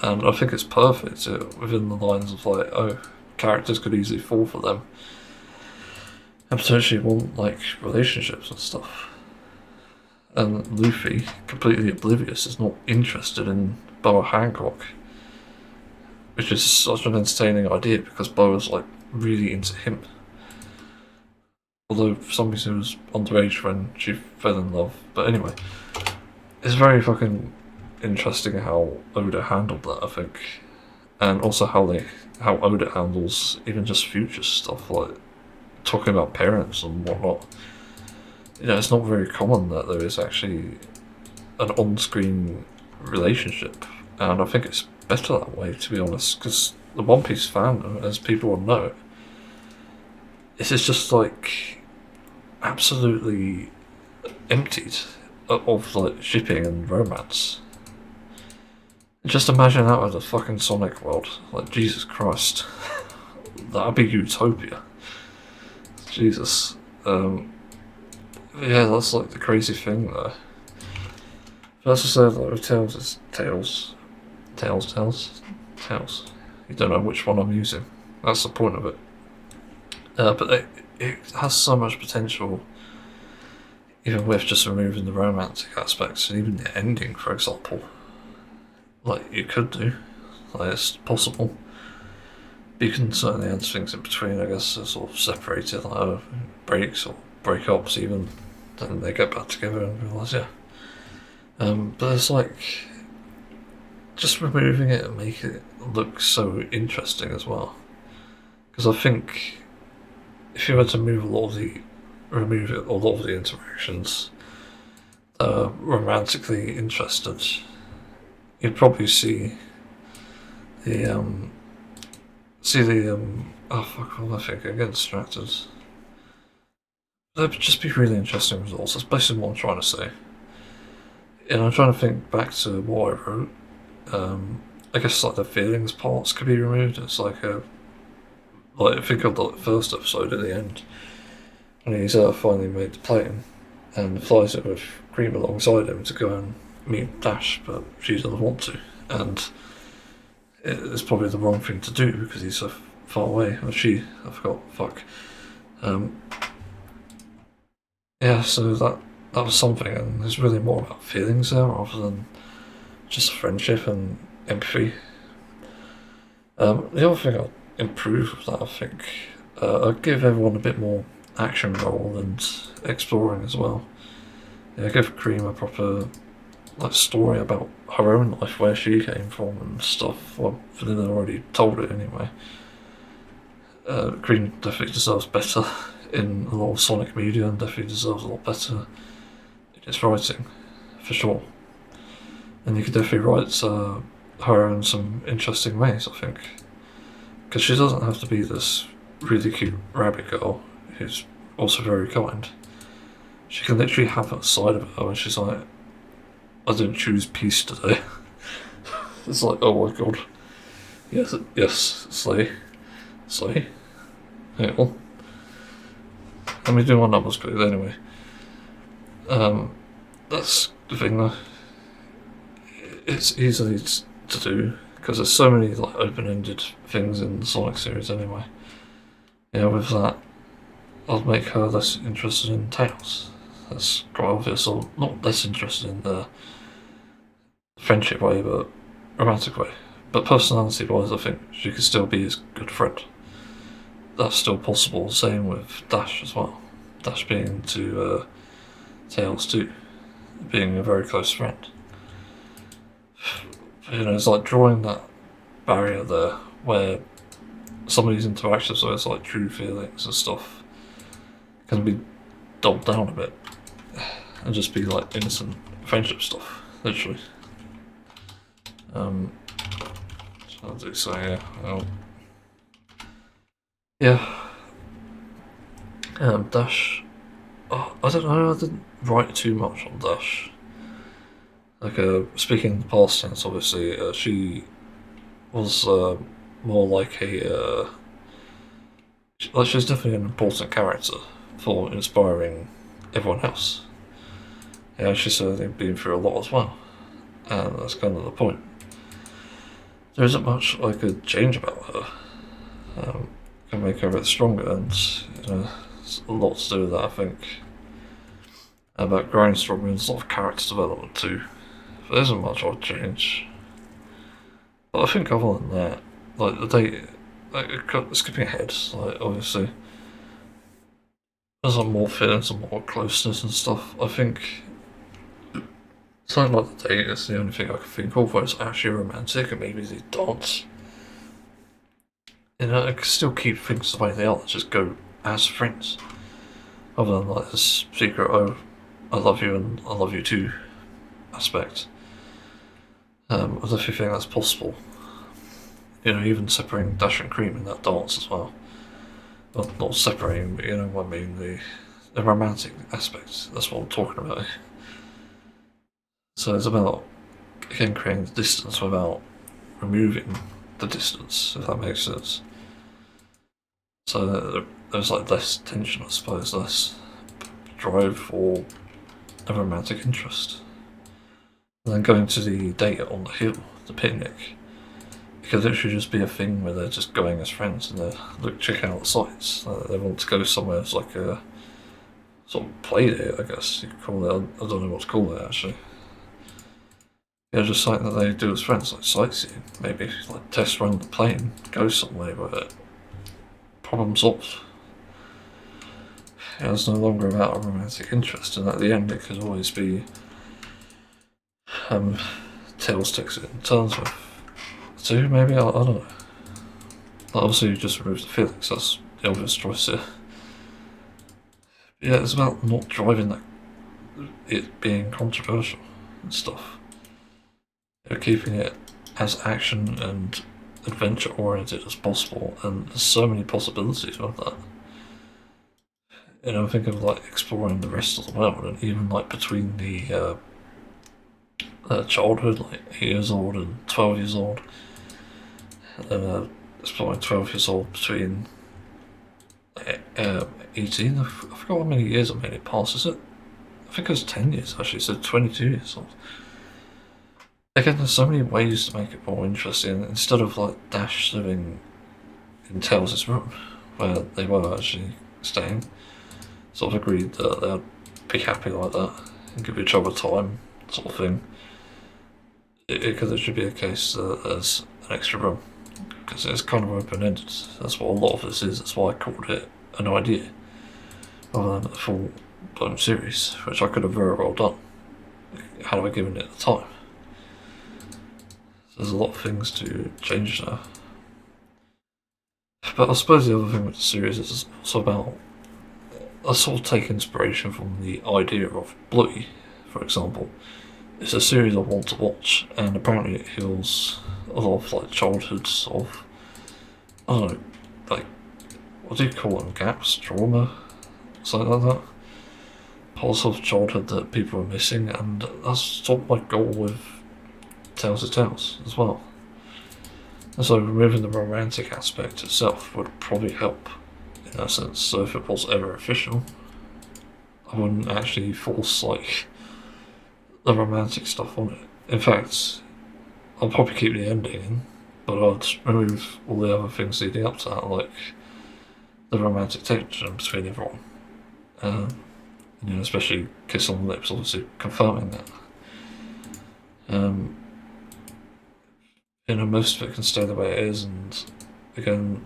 And I think it's perfect within the lines of like, oh, characters could easily fall for them and potentially want like relationships and stuff. And Luffy, completely oblivious, is not interested in Boa Hancock, which is such an entertaining idea because Boa's like really into him. Although for some reason it was underage when she fell in love. But anyway, it's very fucking interesting how Oda handled that, I think, and also how Oda handles even just future stuff, like talking about parents and whatnot. It's not very common that there is actually an on-screen relationship, and I think it's better that way, to be honest, because the One Piece fandom, as people will know, this is just like absolutely emptied of like shipping and romance. Just imagine that with a fucking Sonic world. Like, Jesus Christ. That'd be utopia. Jesus. Yeah, that's like the crazy thing there. But as I said, like with Tails, it's Tails. You don't know which one I'm using. That's the point of it. But it has so much potential, even with just removing the romantic aspects, and even the ending, for example. Like, you could do. Like, it's possible. But you can certainly add things in between, I guess, sort of separate it, like breaks or breakups even. Then they get back together and realise, yeah. But it's like, just removing it and make it look so interesting as well. Because I think if you were to remove a lot of the interactions romantically interested, you'd probably see the oh fuck, what am I thinking? I get distracted. That'd just be really interesting results. That's basically what I'm trying to say. And I'm trying to think back to what I wrote. I guess like the feelings parts could be removed. It's like I think of the first episode at the end, and he's finally made the plane and flies it with Cream alongside him to go and meet Dash, but she doesn't want to, and it's probably the wrong thing to do because he's so far away. Or she, I forgot. Fuck. Yeah, so that was something, and there's really more about feelings there rather than just friendship and empathy. The other thing I'll improve with that, I think, I'd give everyone a bit more action role and exploring as well. Yeah, give Cream a proper story about her own life, where she came from and stuff. Well, Vanilla already told it anyway. Cream definitely deserves better in a lot of Sonic media, and definitely deserves a lot better in its writing, for sure. And you could definitely write her in some interesting ways, I think. Because she doesn't have to be this really cute rabbit girl who's also very kind. She can literally have that side of her where she's like, I didn't choose peace today. It's like, oh my god. Yes, Slay. Hang on. Let me do my numbers quickly anyway. That's the thing though. It's easy to do because there's so many open-ended things in the Sonic series anyway. Yeah, with that, I'll make her less interested in Tails. That's quite obvious. Or not less interested in the friendship way, but romantic way. But personality-wise, I think she could still be his good friend. That's still possible. Same with Dash as well. Dash being to Tails too, being a very close friend. It's like drawing that barrier there where some of these interactions, so it's like true feelings and stuff, can be dulled down a bit and just be like innocent friendship stuff, literally. So I do say, Dash. Oh, I don't know. I didn't write too much on Dash. Speaking in the past tense, obviously, she was more like a. She's definitely an important character for inspiring everyone else. Yeah, she's certainly been through a lot as well, and that's kind of the point. There isn't much I could change about her. Can make her a bit stronger, and there's a lot to do with that, I think. About growing stronger and sort of character development too. But there isn't much I'd change. But I think other than that, the date, skipping ahead, obviously, there's more feelings and more closeness and stuff. I think something like the date is the only thing I can think of where it's actually romantic, and maybe the dance. I can still keep things the way they are, just go as friends. Other than this secret, oh, I love you and I love you too aspect. I definitely think that's possible. Even separating Dash and Cream in that dance as well. Well, not separating, but what I mean, the romantic aspect, that's what I'm talking about. So it's about, again, creating the distance without removing the distance, if that makes sense. So there's less tension, I suppose, less drive for a romantic interest. And then going to the date on the hill, the picnic, it could literally just be a thing where they're just going as friends and they're checking out the sights. They want to go somewhere as like a sort of play date, I guess you could call it. I don't know what to call it actually. Yeah, just something that they do as friends, like sightseeing, maybe test run the plane, go somewhere with it. Problem solved. Yeah, it's no longer about a romantic interest, and at the end it could always be Tails takes it in turns with two, maybe, I don't know. But obviously you just remove the feelings, that's the obvious choice here. Yeah, it's about not driving it being controversial and stuff. Keeping it as action and adventure oriented as possible, and there's so many possibilities with that. Think of exploring the rest of the world, and even between the childhood, 8 years old and 12 years old, and exploring 12 years old between 18. I forgot how many years I made it past. Is it? I think it was 10 years actually, so 22 years old. Again, there's so many ways to make it more interesting. Instead of Dash living in Tails' room, where they were actually staying, sort of agreed that they'd be happy like that and give each other time, sort of thing. It could literally be a case that there's an extra room because it's kind of open-ended. That's what a lot of this is. That's why I called it an idea rather than a full-blown series, which I could have very well done had I given it the time. So there's a lot of things to change now. But I suppose the other thing with the series is also about, I sort of take inspiration from the idea of Bluey, for example. It's a series I want to watch, and apparently it heals a lot of like childhood sort of, I don't know, like, what do you call them, gaps, trauma, something like that. Parts of childhood that people are missing, and that's sort of my goal with Tales of Tales as well. And so removing the romantic aspect itself would probably help in that sense. So if it was ever official, I wouldn't actually force like the romantic stuff on it. In fact, I'll probably keep the ending in, but I'd remove all the other things leading up to that, like the romantic tension between everyone. You know, especially kiss on the lips, obviously confirming that. You know, most of it can stay the way it is, and again,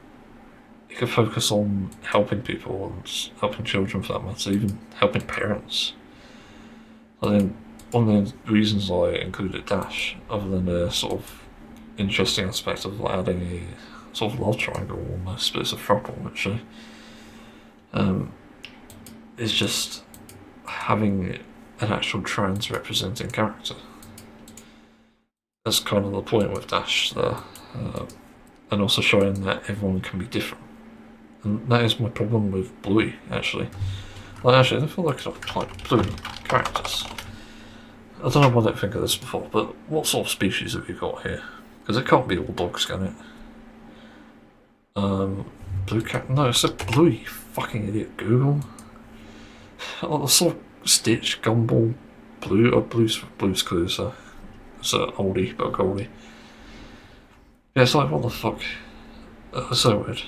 you can focus on helping people and helping children for that matter, even helping parents. I think one of the reasons I included Dash, other than the sort of interesting aspect of adding a sort of love triangle almost, but it's a throuple actually, is just having an actual trans representing character. That's kind of the point with Dash there, and also showing that everyone can be different. And that is my problem with Bluey, actually. Like, actually, I feel like I've like Bluey characters. I don't know why I didn't think of this before, but what sort of species have you got here? Because it can't be all dogs, can it? Blue cat? No, it said Bluey, you fucking idiot. Google. I saw Stitch, Gumball, Blue, or Blue's Clues, so it's an oldie, but a goldie. Yeah, it's like, what the fuck? That's so weird.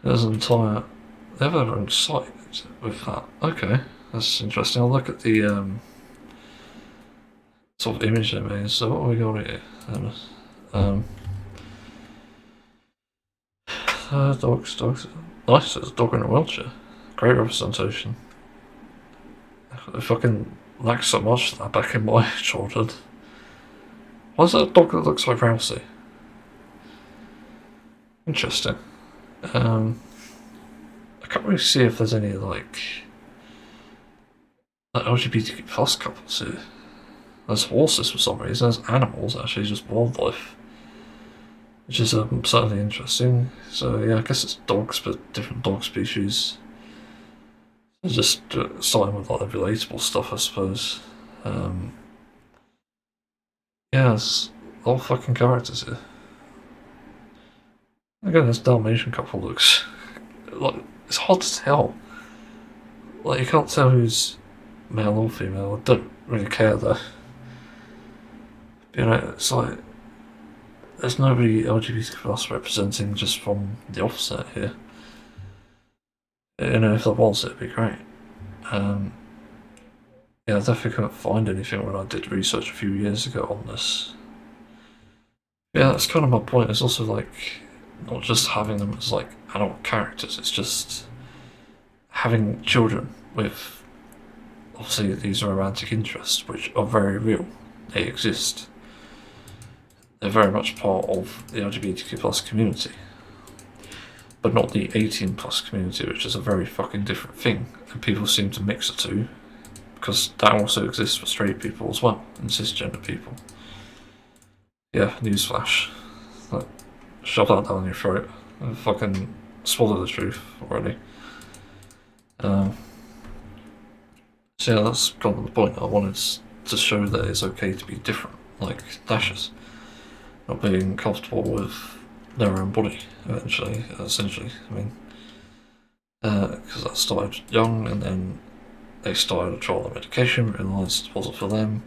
There's an entire... They have their own site with that. Okay, that's interesting. I'll look at the sort of image they made. So what have we got here? Dogs. Nice, there's a dog in a wheelchair. Great representation. I fucking lacked so much of that back in my childhood. Why is that a dog that looks like Rousey? Interesting. I can't really see if there's any like LGBTQ plus couples here. There's horses for some reason. There's animals actually, just wildlife, which is certainly interesting. So yeah, I guess it's dogs, but different dog species. It's just starting with like the relatable stuff, I suppose. Yeah, there's a lot of fucking characters here. Again, this Dalmatian couple looks like it's hard to tell. Like, you can't tell who's male or female. I don't really care though. You know, it's like there's nobody LGBT plus representing just from the offset here. You know, if there was, it'd be great. Yeah, I definitely couldn't find anything when I did research a few years ago on this. Yeah, that's kind of my point. It's also like not just having them as like adult characters. It's just having children with obviously these romantic interests, which are very real. They exist. They're very much part of the LGBTQ plus community, but not the 18 plus community, which is a very fucking different thing. And people seem to mix the two, because that also exists for straight people as well, and cisgender people. Yeah, newsflash. Like, shove that down your throat and fucking swallow the truth already. So yeah, that's kind of the point. I wanted to show that it's okay to be different, like Dash's. Not being comfortable with their own body, essentially. I mean, because that started young, and then they started to try the medication, realised it wasn't for them,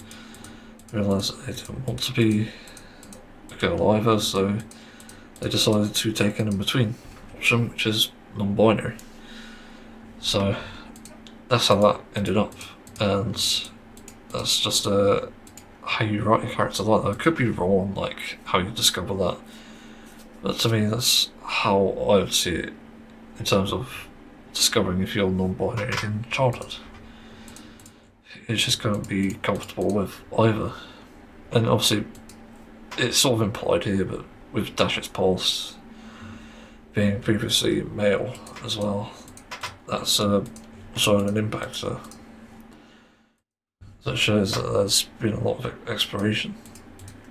realised that they didn't want to be a girl either, so they decided to take an in-between option, which is non-binary. So that's how that ended up, and that's just how you write a character like that. I could be wrong on like how you discover that, But to me, that's how I would see it in terms of discovering if you're non-binary in childhood. You're just going to be comfortable with either. And obviously, it's sort of implied here, but with Dash's past being previously male as well, that's also an impactor. That shows that there's been a lot of exploration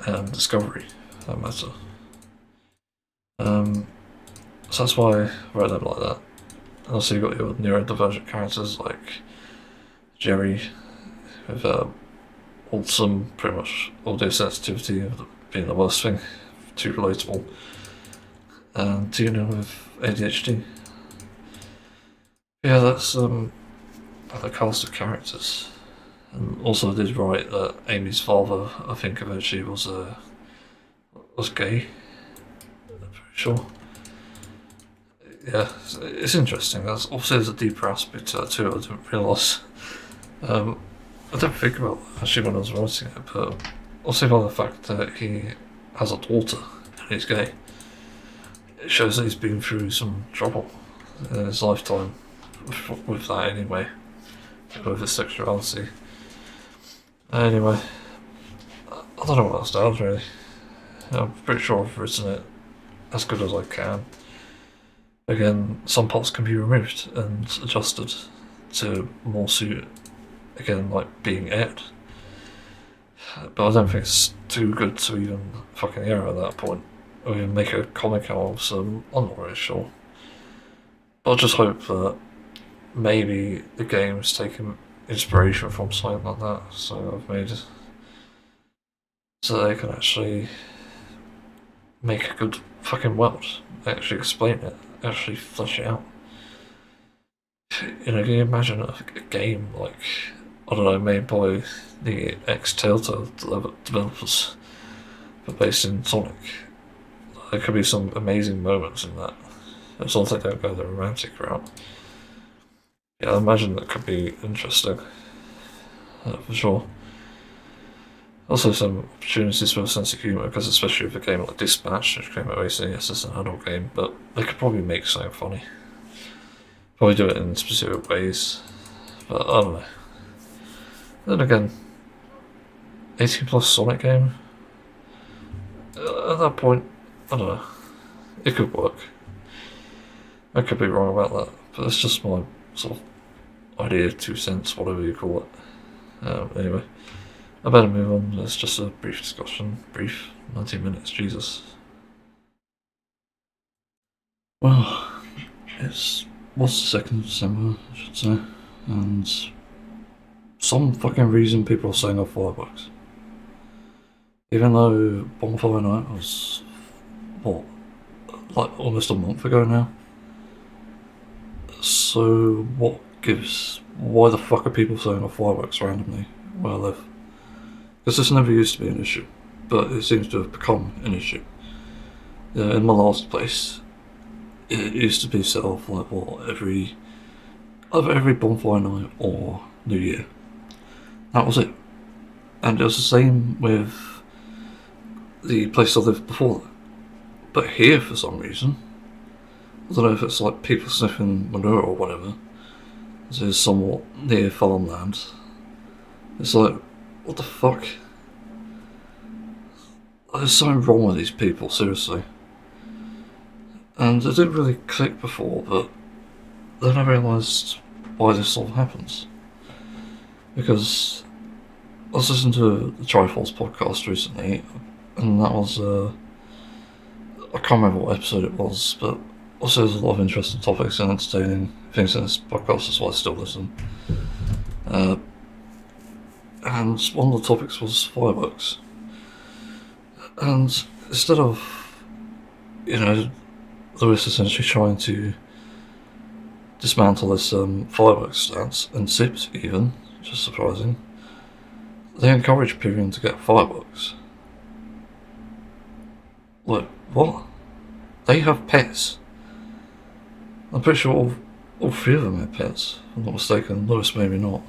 and discovery, for that matter. So that's why I wrote them like that. And also you've got your neurodivergent characters like Jerry with autism, pretty much audio sensitivity being the worst thing, too relatable, and Tina with ADHD. Yeah, that's the cast of characters. And also I did write that Amy's father, I think eventually was gay. I'm pretty sure. Yeah, it's interesting. Obviously there's a deeper aspect to that too, I didn't realise. I didn't think about that actually when I was writing it, but also by the fact that he has a daughter and he's gay, it shows that he's been through some trouble in his lifetime with that anyway, with his sexuality. Anyway, I don't know what else to add really. I'm pretty sure I've written it as good as I can. Again, some parts can be removed and adjusted to more suit, again, like being aired. But I don't think it's too good to even fucking air at that point, or even make a comic out of, so I'm not really sure. But I just hope that maybe the game's taken inspiration from something like that, so I've made it so they can actually make a good fucking world, actually explain it, actually flesh it out. You know, can you imagine a game like, I don't know, made by the ex-Telltale developers, but based in Sonic? There could be some amazing moments in that, as long as they don't go the romantic route. Yeah, I imagine that could be interesting, for sure. Also some opportunities for a sense of humour, because especially with a game like Dispatch, which came out recently, yes, it's an adult game, but they could probably make something funny. Probably do it in specific ways, but I don't know. Then again, 18 plus Sonic game? At that point, I don't know. It could work. I could be wrong about that, but it's just my sort of idea, 2 cents, whatever you call it. Anyway, I better move on. It's just a brief discussion. Brief, 19 minutes, Jesus. Well, was the 2nd of December, I should say, and some fucking reason people are setting off fireworks. Even though Bonfire Night was, what, like almost a month ago now? So what gives? Why the fuck are people setting off fireworks randomly where I live? Because this never used to be an issue, but it seems to have become an issue. In my last place, it used to be set off like what, every Bonfire Night or New Year. That was it. And it was the same with the place I lived before that. But here, for some reason, I don't know if it's like people sniffing manure or whatever, this is somewhat near farmland. It's like, what the fuck? There's something wrong with these people, seriously. And it didn't really click before, but then I realised why this all happens. Because I was listening to the Triforce podcast recently, and that was, I can't remember what episode it was, but also there's a lot of interesting topics and entertaining things in this podcast, that's why I still listen. And one of the topics was fireworks. And instead of, Lewis essentially trying to dismantle this fireworks stance, and Sips even, which is surprising, they encourage people to get fireworks. Like, what? They have pets. I'm pretty sure all 3 of them have pets, if I'm not mistaken. Lewis maybe not.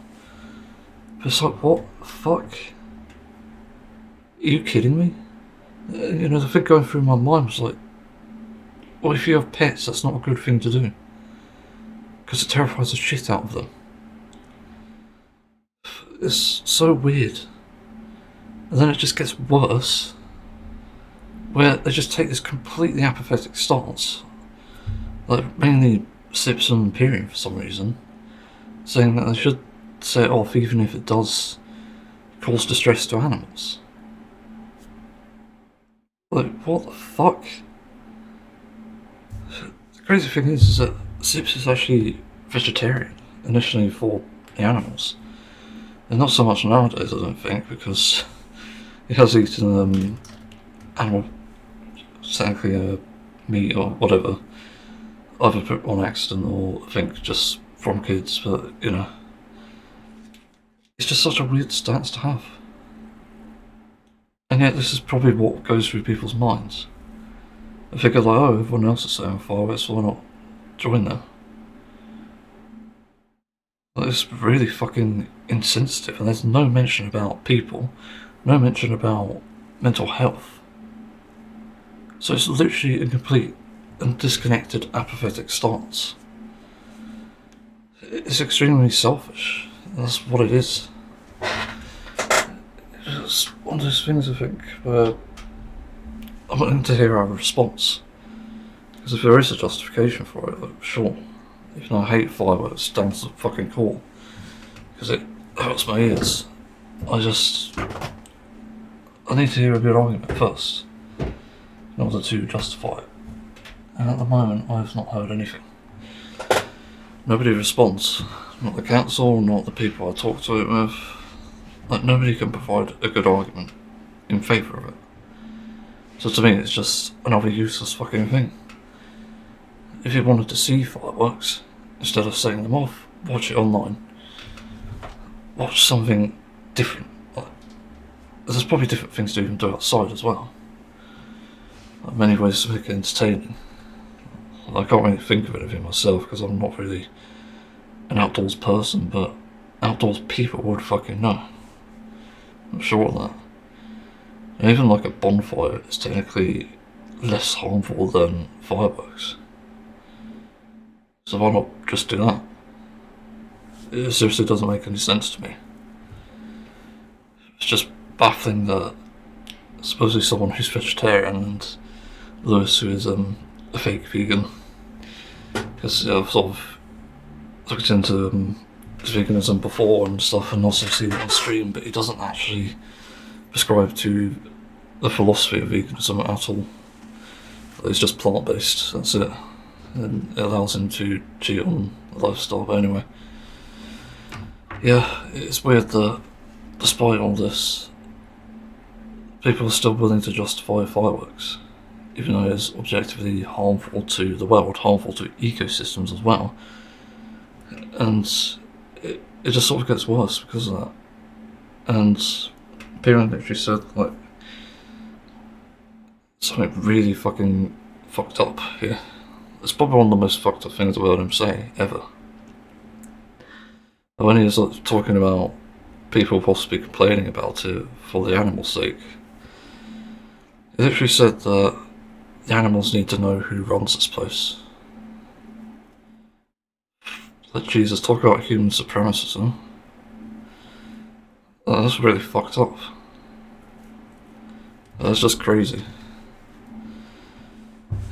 But it's like, what the fuck? Are you kidding me? The thing going through my mind was like, Or if you have pets, that's not a good thing to do. Because it terrifies the shit out of them. It's so weird. And then it just gets worse, where they just take this completely apathetic stance, like mainly Sips and Taiream for some reason, saying that they should set it off even if it does cause distress to animals. Like, what the fuck? The crazy thing is that Sips is actually vegetarian, initially for the animals. And not so much nowadays, I don't think, because he has eaten animal, technically meat or whatever, either on accident or I think just from kids, but you know. It's just such a weird stance to have. And yet this is probably what goes through people's minds. They figure like, oh, everyone else is saying fireworks, so why not join them? Like, it's really fucking insensitive, and there's no mention about people, no mention about mental health. So it's literally a complete and disconnected apathetic stance. It's extremely selfish. That's what it is. It's one of those things, I think, where I'm wanting to hear our response. Because if there is a justification for it, like, sure. Even though I hate fireworks, stands the fucking call. Because it hurts my ears. I need to hear a good argument first, in order to justify it. And at the moment, I have not heard anything. Nobody responds. Not the council, not the people I talk to it with. Like, nobody can provide a good argument in favour of it. So to me, it's just another useless fucking thing. If you wanted to see fireworks, instead of setting them off, watch it online. Watch something different. Like, there's probably different things to even do outside as well. Like, many ways to make it entertaining. I can't really think of anything myself because I'm not really an outdoors person, but outdoors people would fucking know. I'm sure of that. And even like a bonfire is technically less harmful than fireworks. So why not just do that? It seriously doesn't make any sense to me. It's just baffling that supposedly someone who's vegetarian and Lewis who is a fake vegan, because I've sort of looked into veganism before and stuff and also seen it on stream, but he doesn't actually prescribe to the philosophy of veganism at all. It's just plant-based, that's it. And it allows him to cheat on the lifestyle, but anyway. Yeah, it's weird that despite all this, people are still willing to justify fireworks, even though it's objectively harmful to the world, harmful to ecosystems as well. And it just sort of gets worse because of that. And Taiream literally said, like, something really fucking fucked up here. It's probably one of the most fucked up things I've heard him say, ever. And when he was like, talking about people possibly complaining about it for the animals' sake, he literally said that the animals need to know who runs this place. Like, Jesus, talk about human supremacism. That's really fucked up. That's just crazy.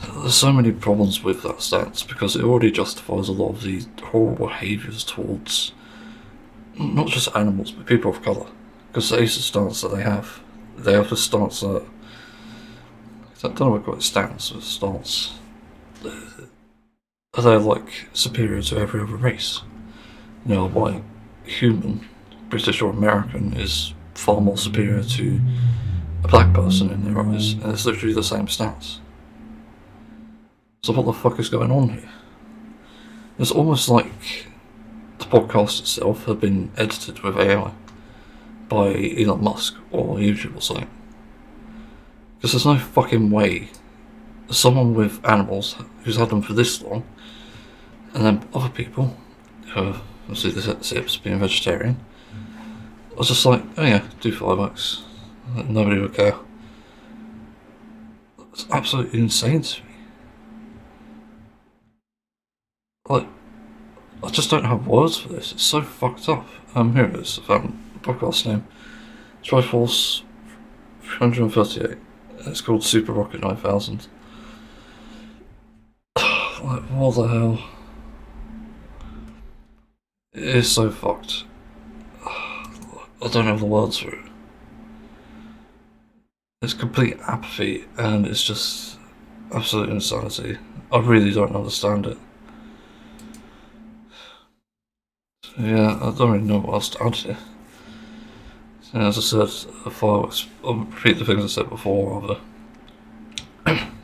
There's so many problems with that stance because it already justifies a lot of the horrible behaviours towards not just animals but people of colour. Because that is the stance that they have. They have the stance that, I don't know what I call it, stance, but stance. They're like superior to every other race. You know, a white human, British or American, is far more superior to a black person in their eyes, and it's literally the same stance. So what the fuck is going on here? It's almost like the podcast itself had been edited with AI by Elon Musk or YouTube or something. Because there's no fucking way someone with animals who's had them for this long, and then other people who are obviously the Sips being vegetarian, I was just like, oh yeah, do fireworks. Nobody would care. It's absolutely insane to me. Like, I just don't have words for this. It's so fucked up. Here it is. I found the podcast name. Triforce 338. It's called Super Rocket 9000. Like, what the hell? It is so fucked. I don't have the words for it. It's complete apathy, and it's just absolute insanity. I really don't understand it. Yeah, I don't really know what else to add here. As I said, fireworks, I'll repeat the things I said before, rather.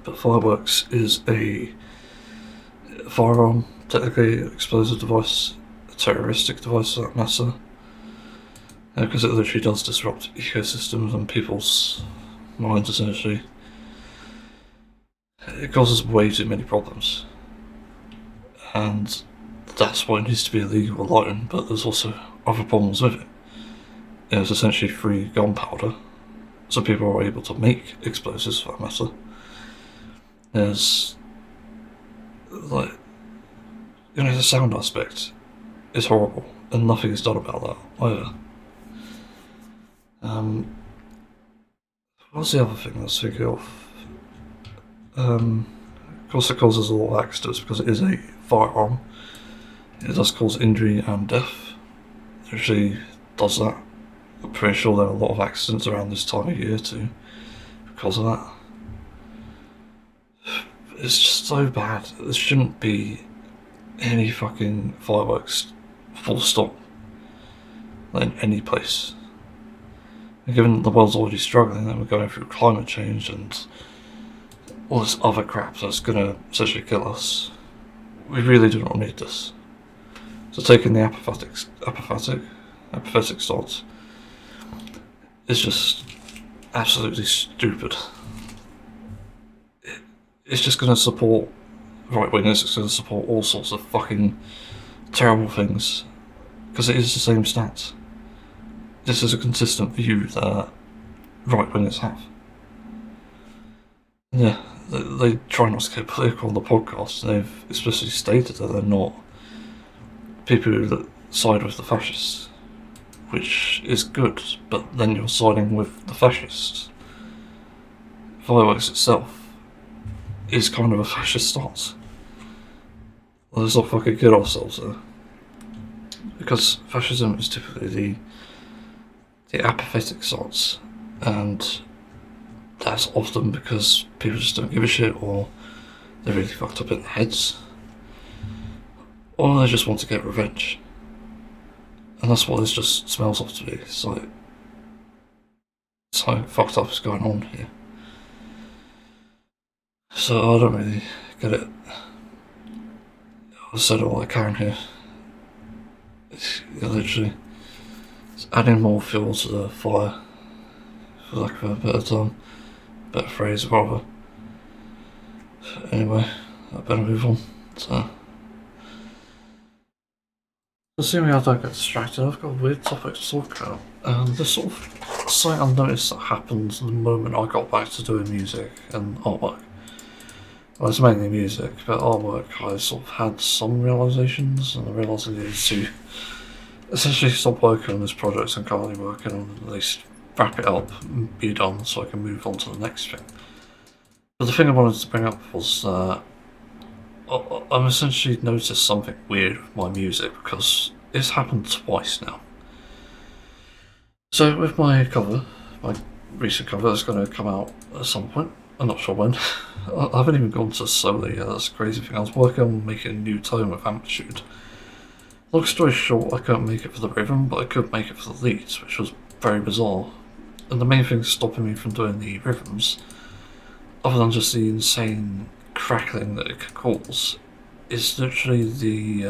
But fireworks is a firearm, technically an explosive device, a terroristic device for that matter. Because it literally does disrupt ecosystems and people's minds, essentially. It causes way too many problems. And that's why it needs to be illegal alone, but there's also other problems with it. It's essentially free gunpowder, so people are able to make explosives for that matter. There's, like, the sound aspect is horrible, and nothing is done about that either. What's the other thing I was thinking of? Of course it causes a lot of accidents because it is a firearm. It does cause injury and death. It actually does that. I'm pretty sure there are a lot of accidents around this time of year too, because of that. It's just so bad. There shouldn't be any fucking fireworks, full stop, in any place. And given the world's already struggling and we're going through climate change and all this other crap that's going to essentially kill us, we really do not need this. So taking the apathetic stance is just absolutely stupid. It's just going to support right-wingers, it's going to support all sorts of fucking terrible things, because it is the same stats. This is a consistent view that right-wingers have. Yeah, they try not to get political on the podcast. They've explicitly stated that they're not people who side with the fascists, which is good, but then you're siding with the fascists. Fireworks itself is kind of a fascist stance. Let's not fucking kid ourselves there. Because fascism is typically the apathetic stance, and that's often because people just don't give a shit, or they're really fucked up in their heads, or they just want to get revenge. And that's what this just smells of to me. It's like something fucked up is going on here. So I don't really get it. I've said all I can here. It's literally it's adding more fuel to the fire, for lack of a better term, better phrase rather. Anyway, I better move on. So, assuming I don't get distracted, I've got a weird topic to talk about. This sort of something I've noticed that happened the moment I got back to doing music and artwork. Well, it's mainly music, but artwork I sort of had some realisations, and I realised I needed to essentially stop working on this project I'm currently working on, at least wrap it up and be done so I can move on to the next thing. But the thing I wanted to bring up was I've essentially noticed something weird with my music, because it's happened twice now. So with my cover, my recent cover is going to come out at some point, I'm not sure when. I haven't even gone to solo yet, that's the crazy thing. I was working on making a new tone with amplitude. Long story short, I couldn't make it for the rhythm, but I could make it for the leads, which was very bizarre. And the main thing stopping me from doing the rhythms, other than just the insane crackling that it could cause, is literally the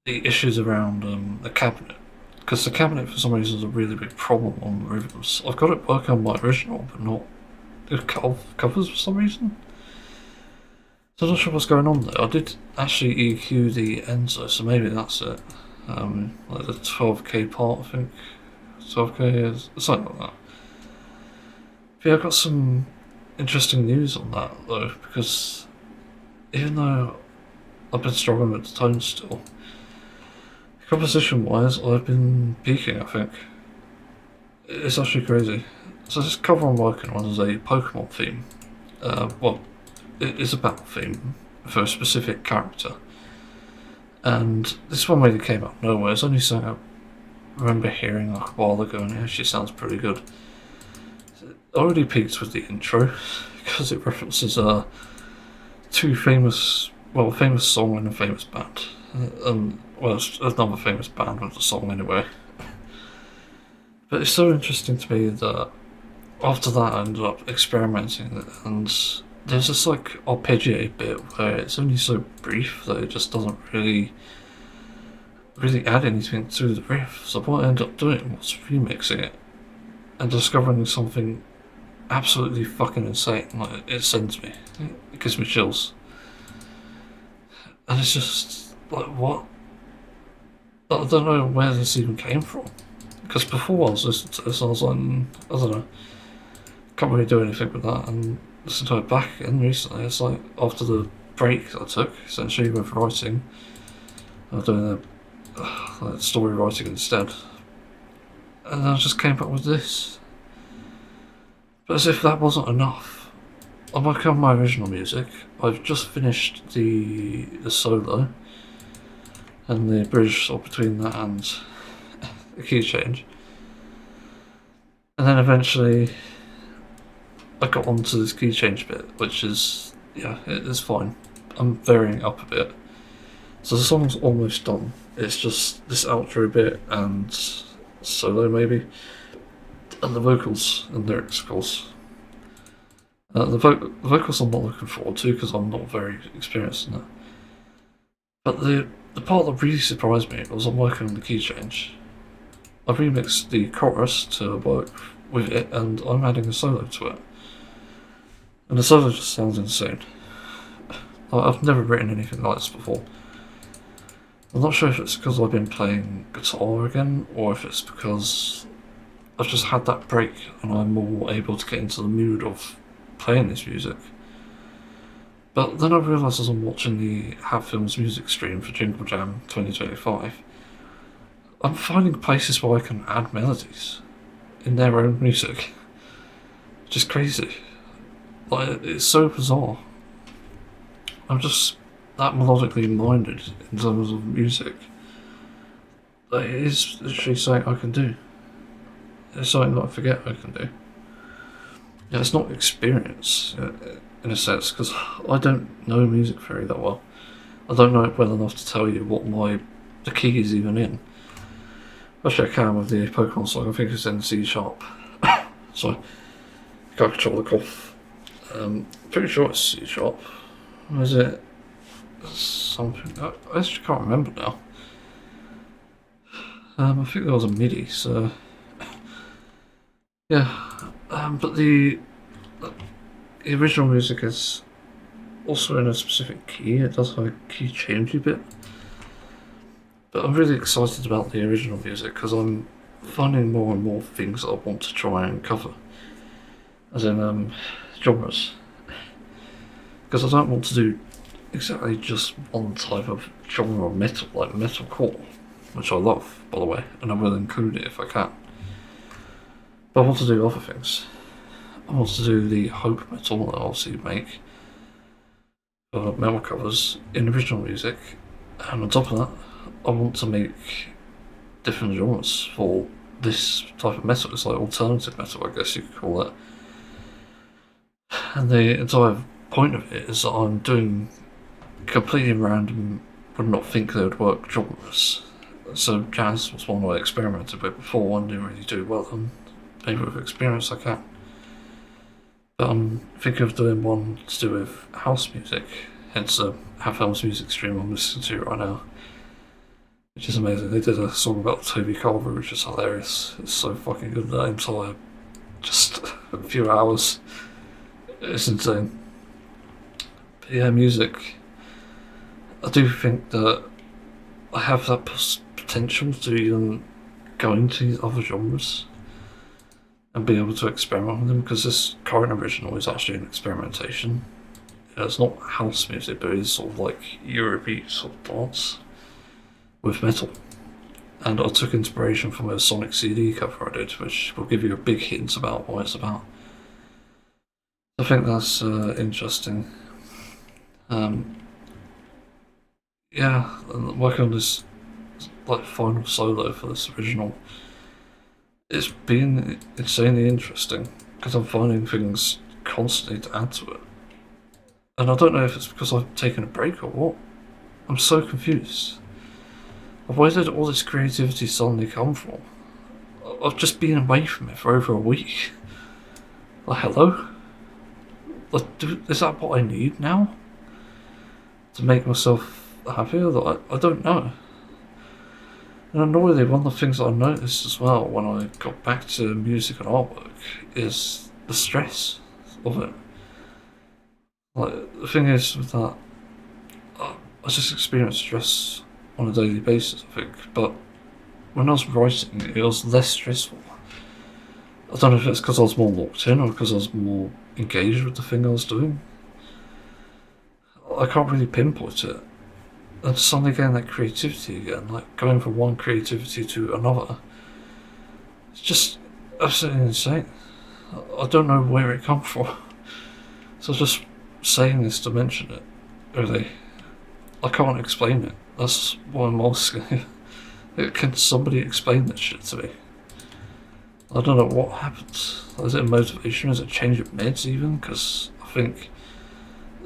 issues around the cabinet. Because the cabinet for some reason is a really big problem on the rhythms. I've got it working on my original, but not the covers for some reason. So I'm not sure what's going on there. I did actually EQ the Enzo, so maybe that's it. Like the 12k part, I think. 12k is something like that. But yeah, I've got some interesting news on that though, because even though I've been struggling with the tone still. Composition wise, I've been peaking, I think. It's actually crazy. So this cover I'm working on is a Pokemon theme. Well, it is a battle theme for a specific character. And this one really came out of nowhere. It's only something I remember hearing like a while ago, and it actually sounds pretty good. It already peaked with the intro, because it references two famous, well, a famous song and a famous band. Well, it's another famous band with the song anyway. But it's so interesting to me that after that I ended up experimenting with it, and there's this like arpeggiated bit where it's only so brief that it just doesn't really add anything to the riff. So what I ended up doing was remixing it and discovering something absolutely fucking insane. Like, it sends me. It gives me chills. And it's just like, what? I don't know where this even came from. Because before I was listening to this, I was like, I don't know, can't really do anything with that. And listening to it back again recently, it's like after the break that I took, essentially with writing, I was doing like story writing instead. And then I just came up with this. But as if that wasn't enough, I'm working on my original music. I've just finished the solo and the bridge sort of between that and the key change. And then eventually I got onto this key change bit, which is, yeah, it is fine. I'm varying up a bit. So the song's almost done. It's just this outro bit and solo maybe. And the vocals and lyrics, of course. The vocals I'm not looking forward to because I'm not very experienced in that. But the part that really surprised me was I'm working on the key change. I've remixed the chorus to work with it, and I'm adding a solo to it. And the solo just sounds insane. I've never written anything like this before. I'm not sure if it's because I've been playing guitar again, or if it's because I've just had that break and I'm more able to get into the mood of playing this music. But then I realised as I'm watching the Have Films music stream for Jingle Jam 2025, I'm finding places where I can add melodies in their own music. Which is crazy. Like, it's so bizarre. I'm just that melodically minded in terms of music. That it is literally something I can do. It's something that I forget I can do. Yeah, it's not experience in a sense, because I don't know music very that well. I don't know it well enough to tell you what the key is even in. Actually I can with the Pokemon song, I think it's in C#. So, can't control the cough. Pretty sure it's C#. Was it something? I actually can't remember now. I think there was a MIDI, so yeah. But the original music is also in a specific key. It does have a key change a bit. But I'm really excited about the original music because I'm finding more and more things that I want to try and cover. As in genres. Because I don't want to do exactly just one type of genre of metal, like metalcore, which I love, by the way, and I will include it if I can. But I want to do other things. I want to do the Hope metal that I obviously make metal covers in original music, and on top of that, I want to make different genres for this type of metal. It's like alternative metal, I guess you could call it. And the entire point of it is that I'm doing completely random, would not think they would work genres. So jazz was one I experimented with before and didn't really do well, and maybe with experience I can. But I'm thinking of doing one to do with house music, hence the Have Films music stream I'm listening to right now. Which is amazing. They did a song about Toby Carver, which is hilarious. It's so fucking good, that entire just a few hours. It's insane. But yeah, music. I do think that I have that potential to even go into these other genres and be able to experiment with them, because this current original is actually an experimentation. It's not house music, but it's sort of like Eurobeat sort of dance with metal. And I took inspiration from a Sonic CD cover I did, which will give you a big hint about what it's about. I think that's interesting. Yeah, and working on this like final solo for this original, it's been insanely interesting because I'm finding things constantly to add to it. And I don't know if it's because I've taken a break or what. I'm so confused. Where did all this creativity suddenly come from? I've just been away from it for over a week. Like, hello? Like, is that what I need now? To make myself happier? I don't know. And annoyingly, one of the things that I noticed as well when I got back to music and artwork is the stress of it. Like, the thing is with that, I just experience stress on a daily basis, I think, but when I was writing, it was less stressful. I don't know if it's because I was more locked in or because I was more engaged with the thing I was doing. I can't really pinpoint it. And suddenly getting that creativity again, like going from one creativity to another, it's just absolutely insane. I don't know where it comes from. So just saying this to mention it, really. I can't explain it. That's what I'm asking. Can somebody explain that shit to me? I don't know what happens. Is it motivation? Is it change of meds even? Because I think,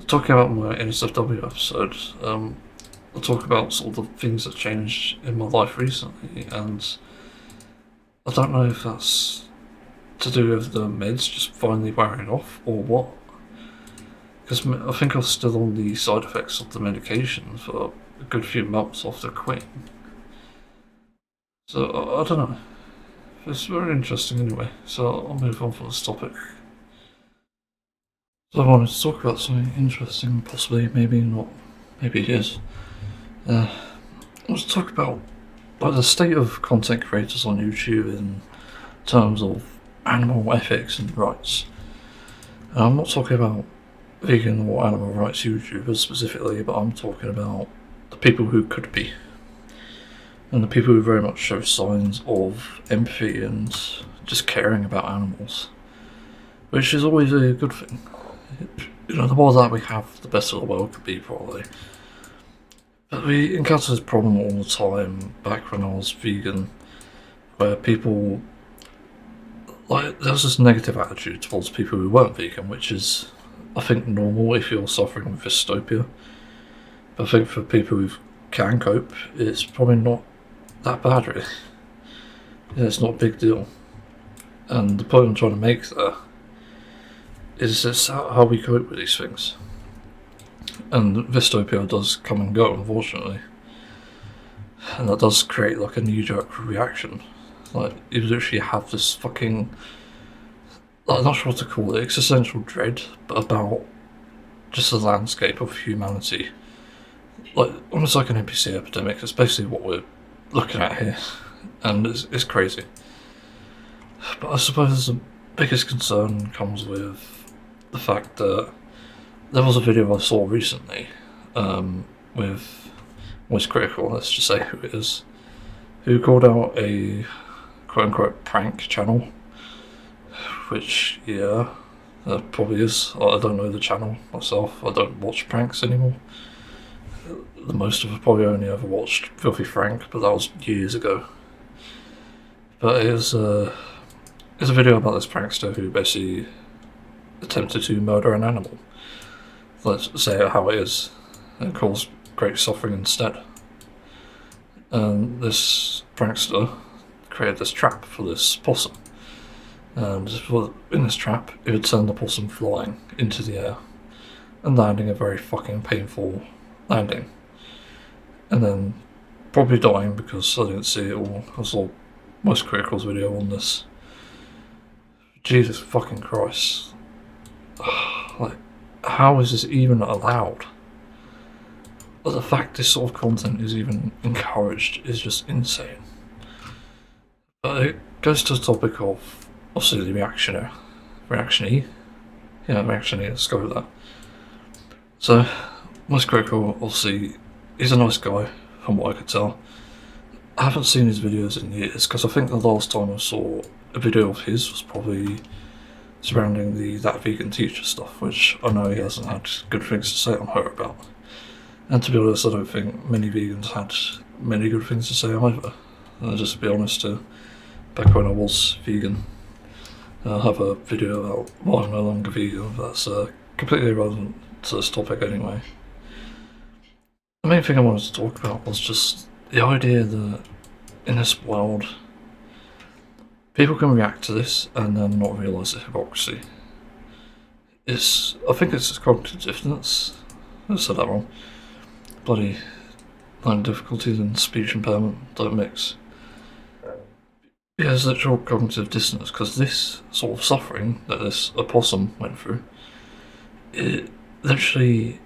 talking about my NSFW episode, I'll talk about sort of the things that changed in my life recently, and I don't know if that's to do with the meds just finally wearing off or what. Because I think I was still on the side effects of the medication for a good few months after quitting. So I don't know. It's very interesting anyway, so I'll move on from this topic. So I wanted to talk about something interesting, possibly, maybe not, maybe it is. Let's talk about like the state of content creators on YouTube in terms of animal ethics and rights. I'm not talking about vegan or animal rights YouTubers specifically, but I'm talking about the people who could be. And the people who very much show signs of empathy and just caring about animals. Which is always a good thing. You know, the more that we have, the better the world could be, probably. But we encounter this problem all the time back when I was vegan, where people, like, there was this negative attitude towards people who weren't vegan, which is, I think, normal if you're suffering with dystopia. But I think for people who can cope, it's probably not that bad, really. Yeah, it's not a big deal. And the point I'm trying to make there is it's how we cope with these things. And dystopia does come and go, unfortunately. And that does create like a knee-jerk reaction. Like, you literally have this fucking, I'm not sure what to call it, existential dread, but about just the landscape of humanity. Like, almost like an NPC epidemic. It's basically what we're looking at here. And it's crazy. But I suppose the biggest concern comes with the fact that there was a video I saw recently with Voice Critical, let's just say who it is, who called out a quote-unquote prank channel, which, yeah, that probably is. I don't know the channel myself. I don't watch pranks anymore. The most of us probably only ever watched Filthy Frank, but that was years ago. But it's a video about this prankster who basically attempted to murder an animal. Let's say it how it is, and cause great suffering instead. And this prankster created this trap for this possum. And in this trap, it would send the possum flying into the air and landing a very fucking painful landing. And then probably dying because I didn't see it all. I saw Most Critical's video on this. Jesus fucking Christ. Like, how is this even allowed? But the fact this sort of content is even encouraged is just insane. But it goes to the topic of, obviously, the reactionary. Yeah, reactionary, let's go with that. So, Wes Critical, obviously, he's a nice guy, from what I could tell. I haven't seen his videos in years, because I think the last time I saw a video of his was probably surrounding the That Vegan Teacher stuff, which I know he hasn't had good things to say on her about. And to be honest, I don't think many vegans had many good things to say either. Just to be honest, back when I was vegan, I have a video about why I'm no longer vegan, but that's completely irrelevant to this topic anyway. The main thing I wanted to talk about was just the idea that in this world, people can react to this and then not realise the hypocrisy. I think it's cognitive dissonance. I said that wrong. Bloody learning difficulties and speech impairment don't mix. Yeah, there's literal cognitive dissonance, because this sort of suffering that this opossum went through, it literally,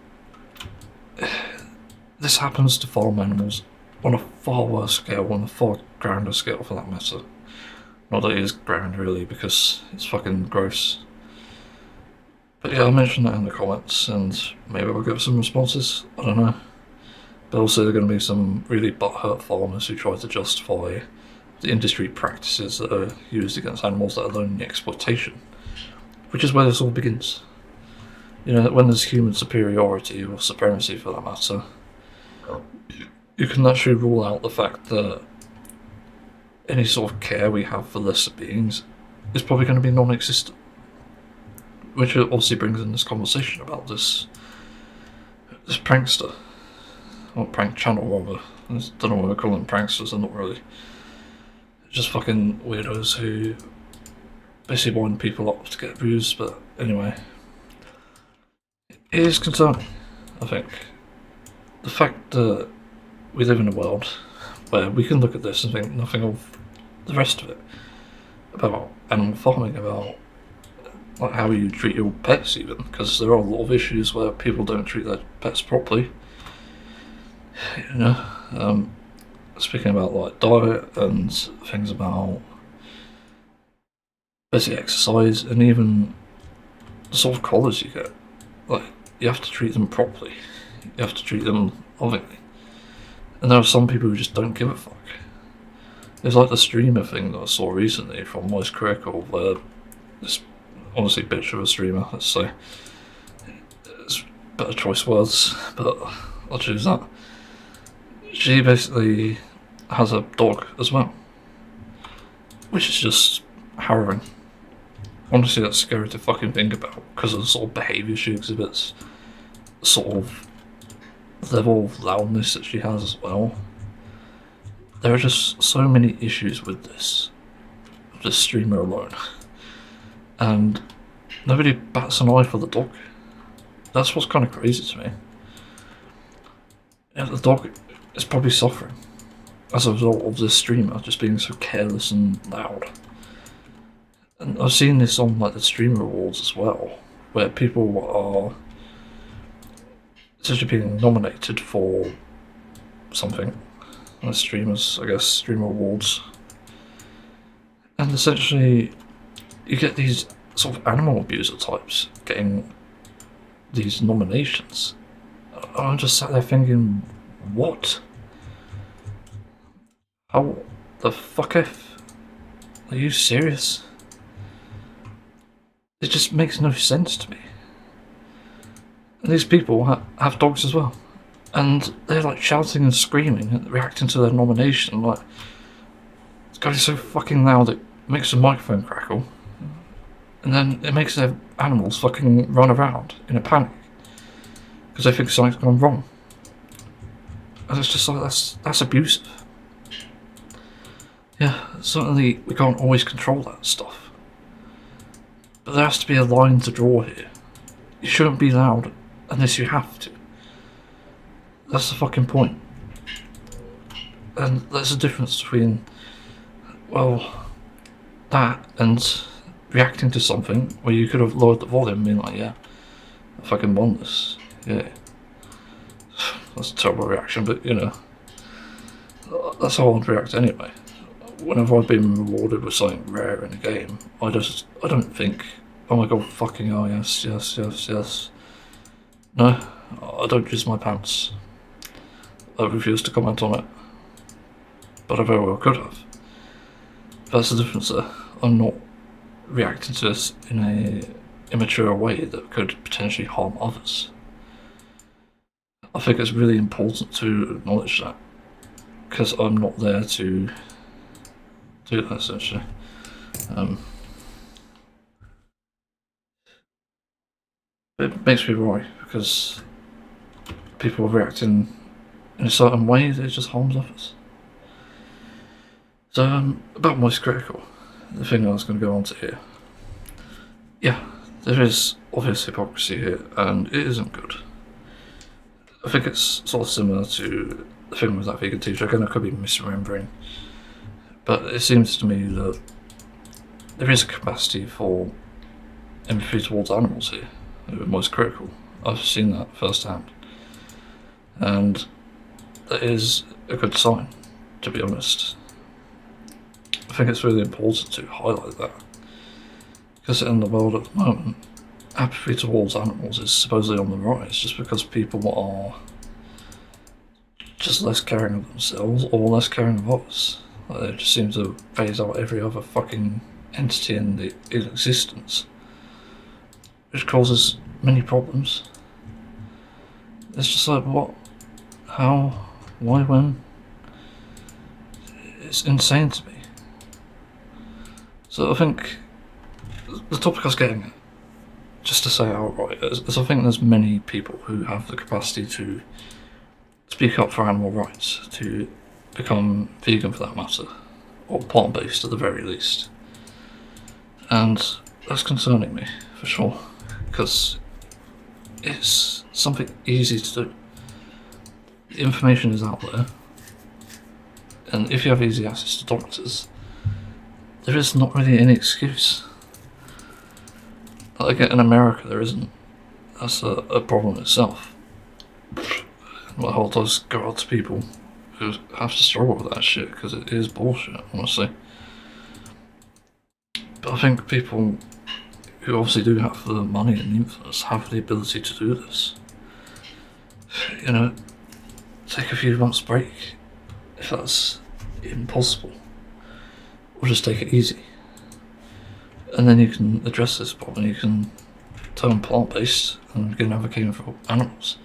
this happens to farm animals on a far worse scale, on a far grander scale for that matter. Not that it is grand really, because it's fucking gross. But yeah, I'll mention that in the comments, and maybe I'll get some responses, I don't know. But also there are going to be some really butthurt farmers who try to justify the industry practices that are used against animals that are learning exploitation, which is where this all begins. You know, when there's human superiority or supremacy for that matter, you can actually rule out the fact that any sort of care we have for lesser beings is probably going to be non-existent. Which obviously brings in this conversation about this prankster, or prank channel rather. I don't know why we're calling them pranksters, they're not really. Just fucking weirdos who basically wind people up to get views, but anyway. It is concerning, I think. The fact that we live in a world where we can look at this and think nothing of the rest of it. About animal farming, about like how you treat your pets even, because there are a lot of issues where people don't treat their pets properly. You know, speaking about like diet and things about basic exercise and even the sort of collars you get. Like, you have to treat them properly. You have to treat them lovingly. And there are some people who just don't give a fuck. It's like the streamer thing that I saw recently from Wes Critical, where this honestly bitch of a streamer, let's say. It's better choice words, but I'll choose that. She basically has a dog as well, which is just harrowing. Honestly, that's scary to fucking think about, because of the sort of behaviour she exhibits, the sort of level of loudness that she has as well. There are just so many issues with this streamer alone, and nobody bats an eye for the dog. That's what's kind of crazy to me. Yeah, the dog is probably suffering as a result of this streamer just being so careless and loud. And I've seen this on like the streamer awards as well, where people are essentially being nominated for something. The streamers, I guess, streamer awards. And essentially you get these sort of animal abuser types getting these nominations. I'm just sat there thinking, what? How the fuck if? Are you serious? It just makes no sense to me. And these people have dogs as well, and they're like shouting and screaming and reacting to their nomination. Like, it's got to be so fucking loud it makes the microphone crackle, and then it makes their animals fucking run around in a panic because they think something's gone wrong. And it's just like, that's abusive. Yeah, certainly we can't always control that stuff, but there has to be a line to draw here. You shouldn't be loud unless you have to. That's the fucking point. And there's a difference between, well, that and reacting to something where you could have lowered the volume and been like, yeah, I fucking want this. Yeah. That's a terrible reaction, but you know, that's how I'd react anyway. Whenever I've been rewarded with something rare in a game, I don't think, oh my god, fucking oh yes. No, I don't use my pants. I refuse to comment on it. But I very well could have. That's the difference there. I'm not reacting to this in a immature way that could potentially harm others. I think it's really important to acknowledge that, because I'm not there to do that, essentially. It makes me worry, because people are reacting in a certain way that just harms others. So, about Most Critical, the thing I was going to go on to here. Yeah, there is obvious hypocrisy here, and it isn't good. I think it's sort of similar to the thing with that vegan teacher. Again, I could be misremembering, but it seems to me that there is a capacity for empathy towards animals here, Most Critical. I've seen that firsthand, and that is a good sign, to be honest. I think it's really important to highlight that, because in the world at the moment, apathy towards animals is supposedly on the rise just because people are just less caring of themselves or less caring of others. Like, they just seem to phase out every other fucking entity in existence, which causes many problems. It's just like, what? How? Why? When? It's insane to me. So I think the topic I was getting at, just to say it outright, is I think there's many people who have the capacity to speak up for animal rights, to become vegan for that matter, or plant-based at the very least. And that's concerning me, for sure, because it's something easy to do. The information is out there, and if you have easy access to doctors, there is not really any excuse. Like in America, there isn't. That's a problem itself. My heart does go out to people who have to struggle with that shit, because it is bullshit, honestly. But I think people who obviously do have the money and the influence have the ability to do this. You know, take a few months break if that's impossible, or just take it easy. And then you can address this problem. You can turn plant-based and begin advocating for animals.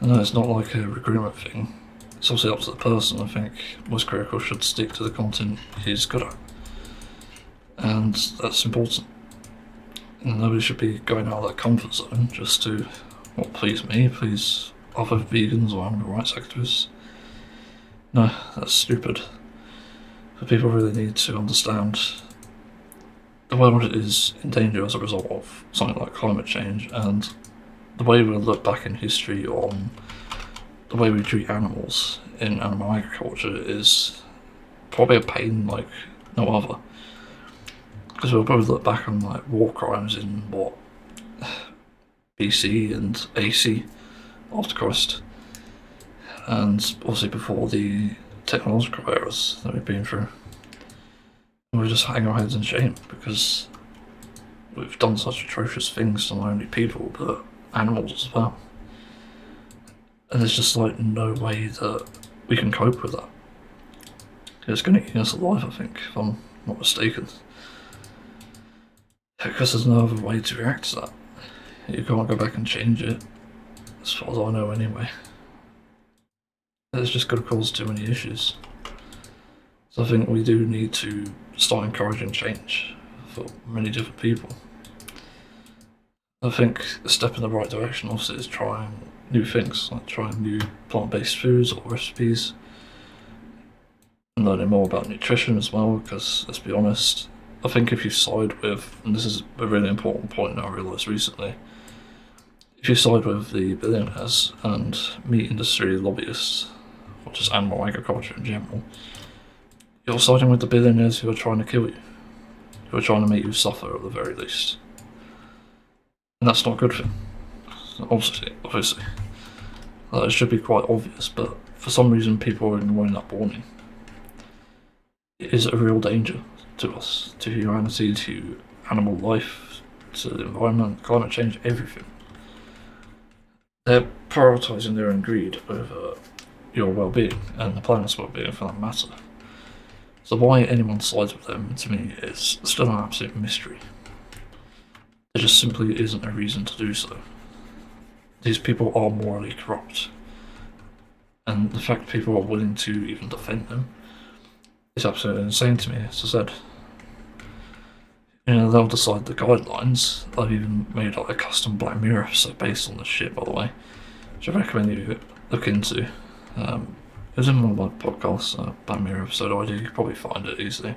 And no, it's not like a recruitment thing. It's obviously up to the person. I think Most Critical should stick to the content he's good at, and that's important. And nobody should be going out of their comfort zone just to, well, please me, please other vegans or animal rights activists. No, that's stupid. But people really need to understand the world is in danger as a result of something like climate change, and the way we look back in history on the way we treat animals in animal agriculture is probably a pain like no other. Because we'll probably look back on like war crimes in what, BC and AC after Christ, and obviously before the technological eras that we've been through. And we just hang our heads in shame because we've done such atrocious things to not only people but animals as well. And there's just like no way that we can cope with that. It's going to eat us alive, I think, if I'm not mistaken. Because there's no other way to react to that. You can't go back and change it, as far as I know anyway. It's just going to cause too many issues. So I think we do need to start encouraging change for many different people. I think a step in the right direction obviously is trying new things, like trying new plant-based foods or recipes, and learning more about nutrition as well, because let's be honest, I think if you side with, and this is a really important point I realised recently, if you side with the billionaires and meat industry lobbyists, or just animal agriculture in general, you're siding with the billionaires who are trying to kill you, who are trying to make you suffer at the very least. And that's not a good thing, obviously. It should be quite obvious, but for some reason people are ignoring that warning. It is a real danger to us, to humanity, to animal life, to the environment, climate change, everything. They're prioritising their own greed over your well-being and the planet's well-being for that matter. So why anyone sides with them, to me, is still an absolute mystery. There just simply isn't a reason to do so. These people are morally corrupt, and the fact people are willing to even defend them is absolutely insane to me, as I said. They'll decide the guidelines. They've even made like a custom Black Mirror episode based on this shit, by the way, which I recommend you look into. It was in one of my podcasts, Black Mirror episode idea. You could probably find it easily.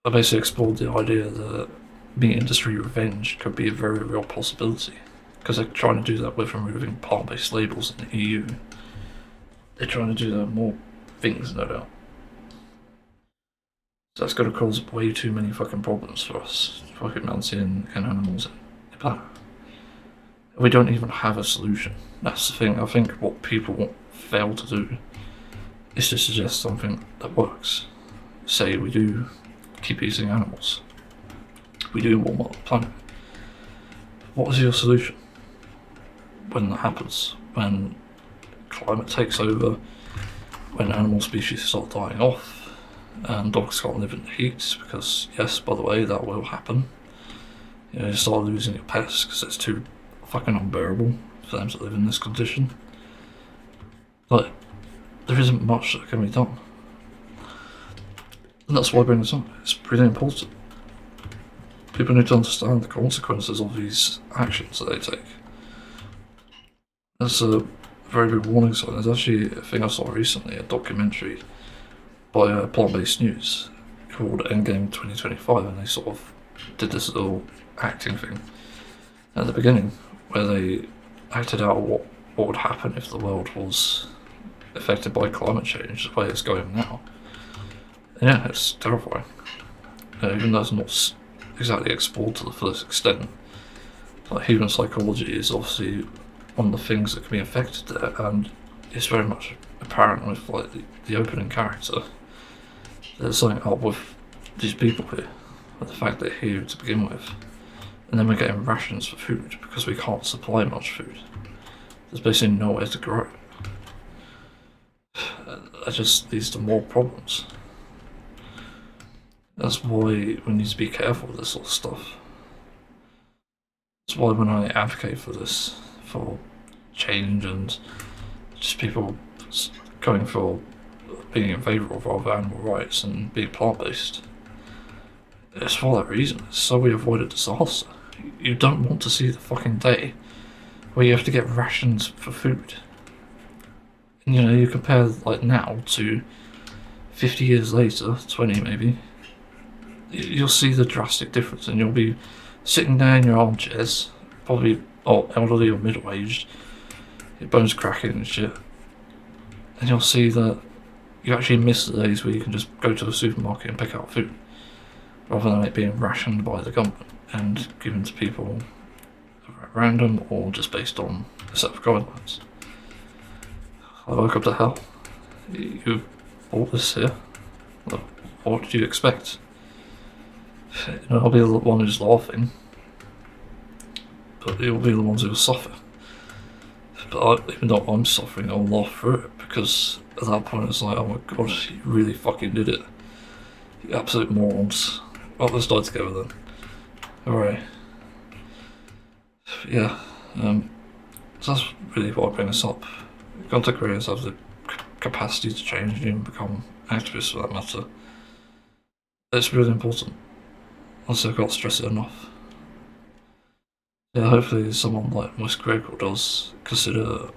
I basically explored the idea that meat industry revenge could be a very real possibility, because they're trying to do that with removing plant-based labels in the EU. They're trying to do that with more things, no doubt. So that's going to cause way too many fucking problems for us, fucking mountain and animals in the planet. We don't even have a solution. That's the thing. I think what people fail to do is to suggest something that works. Say we do keep eating animals. We do warm up the planet. What is your solution when that happens? When climate takes over, when animal species start dying off, and dogs can't live in the heat, because yes, by the way, that will happen. You start losing your pets because it's too fucking unbearable for them to live in this condition. But there isn't much that can be done. And that's why I bring this up. It's really important. People need to understand the consequences of these actions that they take. That's a very big warning sign. There's actually a thing I saw recently, a documentary by Plant-Based News called Endgame 2025, and they sort of did this little acting thing at the beginning where they acted out what would happen if the world was affected by climate change the way it's going now. And yeah, it's terrifying. Even though it's not exactly explored to the fullest extent, like human psychology is obviously one of the things that can be affected there, and it's very much apparent with like the opening character. There's something up with these people here, with the fact they're here to begin with, and then we're getting rations for food because we can't supply much food. There's basically nowhere to grow. That just leads to more problems. That's why we need to be careful with this sort of stuff. That's why when I advocate for this, for change and just people going for being in favour of other animal rights and being plant-based, it's for that reason. It's so we avoid a disaster. You don't want to see the fucking day where you have to get rations for food. And you compare like now to 50 years later, 20 maybe, you'll see the drastic difference, and you'll be sitting there in your armchairs, probably elderly or middle-aged, your bones cracking and shit, and you'll see that you actually miss the days where you can just go to the supermarket and pick out food, rather than it being rationed by the government and given to people at random or just based on a set of guidelines. I woke up to hell. You bought this here. What did you expect? I'll be the one who's laughing, but you'll be the ones who suffer. But even though I'm suffering, I'll laugh through it, because at that point it's like, oh my god, you really fucking did it. You absolute morons. Well, let's die together then. Alright. Yeah, so that's really why I bring this up. Content creators have the capacity to change and even become activists for that matter. It's really important. Also, I can't stress it enough. Yeah, hopefully someone like Most Critical does consider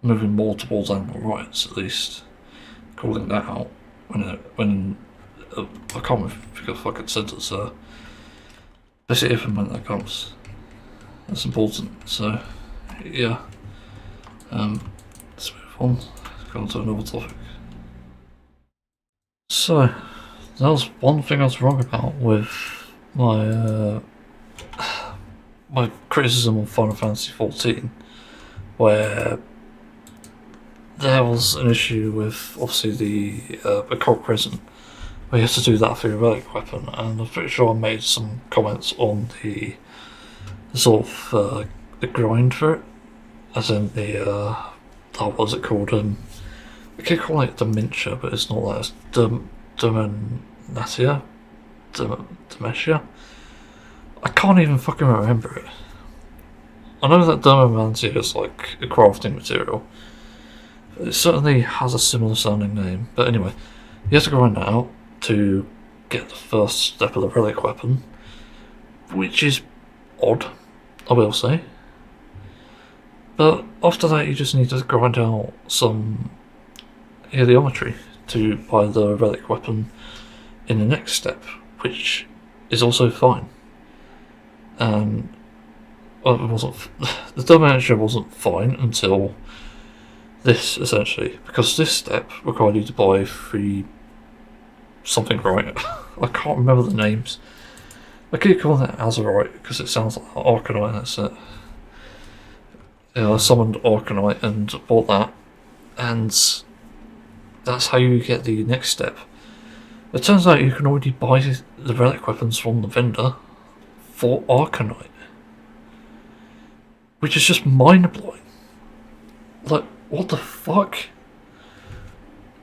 moving more towards animal rights, at least calling that out when I can't think of a fucking sentence there. Basically, if and when that comes, that's important. So yeah, let's move on. Go on to another topic. So that was one thing I was wrong about with my my criticism of Final Fantasy XIV, where there was an issue with obviously the occult prison, where you have to do that for your relic weapon, and I'm pretty sure I made some comments on the sort of the grind for it, as in the what's it called? I keep calling it dementia, but it's not that. It's dementia. I can't even fucking remember it. I know that dementia is like a crafting material. It certainly has a similar sounding name. But anyway, you have to grind that out to get the first step of the relic weapon, which is odd, I will say. But after that, you just need to grind out some heliometry to buy the relic weapon in the next step, which is also fine. And well, it wasn't. The dementia wasn't fine until this, essentially, because this step required you to buy 3 something right. I can't remember the names. I keep calling it Azurite because it sounds like Arcanite. That's it. I summoned Arcanite and bought that, and that's how you get the next step. It turns out you can already buy the relic weapons from the vendor for Arcanite, which is just mind-blowing. Like, what the fuck?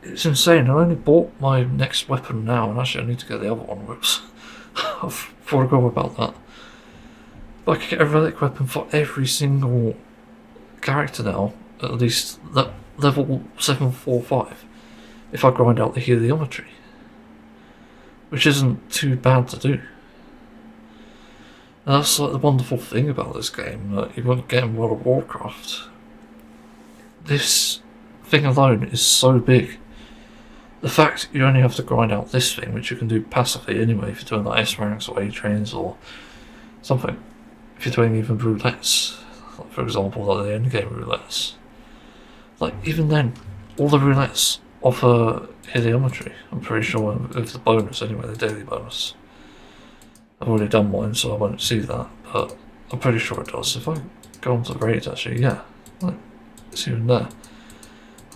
It's insane. I only bought my next weapon now, and actually I need to get the other one. Whoops. I forgot about that. But I could get a relic weapon for every single character now, at least level 745, if I grind out the heliometry. Which isn't too bad to do. And that's like the wonderful thing about this game, that you won't get in World of Warcraft. This thing alone is so big. The fact you only have to grind out this thing, which you can do passively anyway if you're doing like S ranks or A trains or something. If you're doing even roulettes, like for example, like the endgame roulettes. Like even then, all the roulettes offer heliometry. I'm pretty sure with the bonus anyway, the daily bonus. I've already done mine, so I won't see that, but I'm pretty sure it does. If I go onto the raids, actually, yeah, like, it's even there.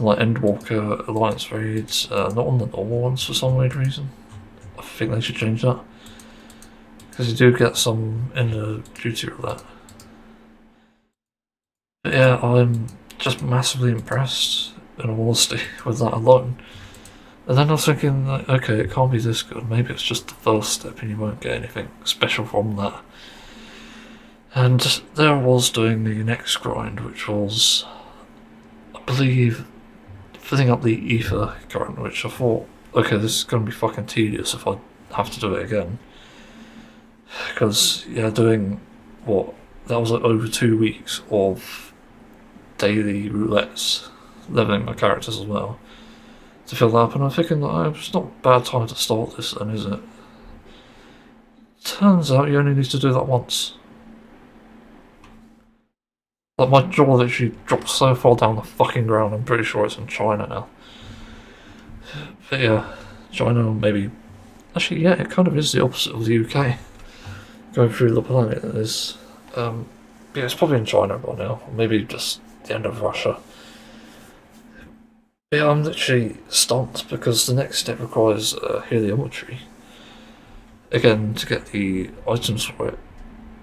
Like Endwalker Alliance raids, not on the normal ones for some weird reason. I think they should change that, because you do get some in the duty roulette. But yeah, I'm just massively impressed, in all honesty, with that alone. And then I was thinking, like, okay, it can't be this good. Maybe it's just the first step and you won't get anything special from that. And there I was doing the next grind, which was, I believe, filling up the ether current, which I thought, okay, this is going to be fucking tedious if I have to do it again. Because, yeah, doing, what, that was like over 2 weeks of daily roulettes, leveling my characters as well, to fill that up, and I'm thinking that it's not a bad time to start this then, is it? Turns out you only need to do that once. Like, my jaw literally dropped so far down the fucking ground, I'm pretty sure it's in China now. But yeah, China, maybe... Actually, yeah, it kind of is the opposite of the UK. Going through the planet, it is. Yeah, it's probably in China by now, or maybe just the end of Russia. Yeah, I'm literally stunned because the next step requires heliometry. Again, to get the items for it.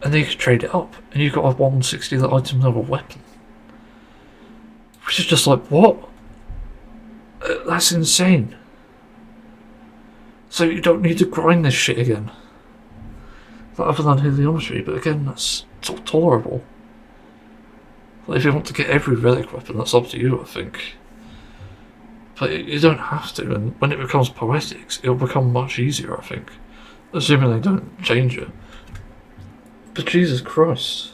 And then you can trade it up, and you've got a 160 item level weapon. Which is just like, what? That's insane. So you don't need to grind this shit again. Other than heliometry, but again, that's sort of tolerable. Like, if you want to get every relic weapon, that's up to you, I think. But you don't have to, and when it becomes poetics, it'll become much easier, I think. Assuming they don't change it. But Jesus Christ.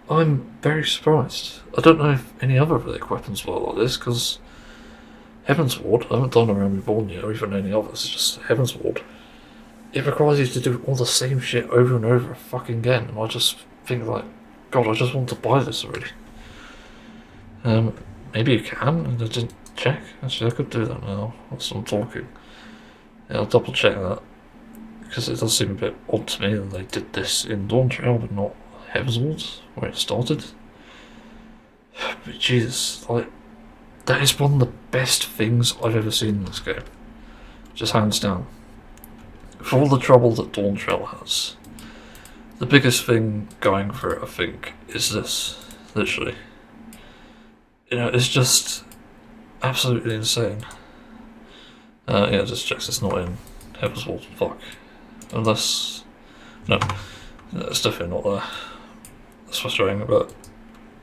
I'm very surprised. I don't know if any other relic weapons were like this, because Heaven's Ward, I haven't done a Realm Reborn yet, or even any others, it's just Heaven's Ward. It requires you to do all the same shit over and over fucking again, and I just think like, God, I just want to buy this already. Maybe you can, and I didn't check. Actually, I could do that now, whilst I'm talking. Yeah, I'll double check that, because it does seem a bit odd to me that they did this in Dawntrail, but not Heavensward, where it started. But Jesus, like, that is one of the best things I've ever seen in this game. Just hands down. For all the trouble that Dawntrail has, the biggest thing going for it, I think, is this. Literally, it's just absolutely insane. Yeah, just checks it's not in Heaven's Walls. Fuck. Unless, no, it's definitely not there. That's frustrating, but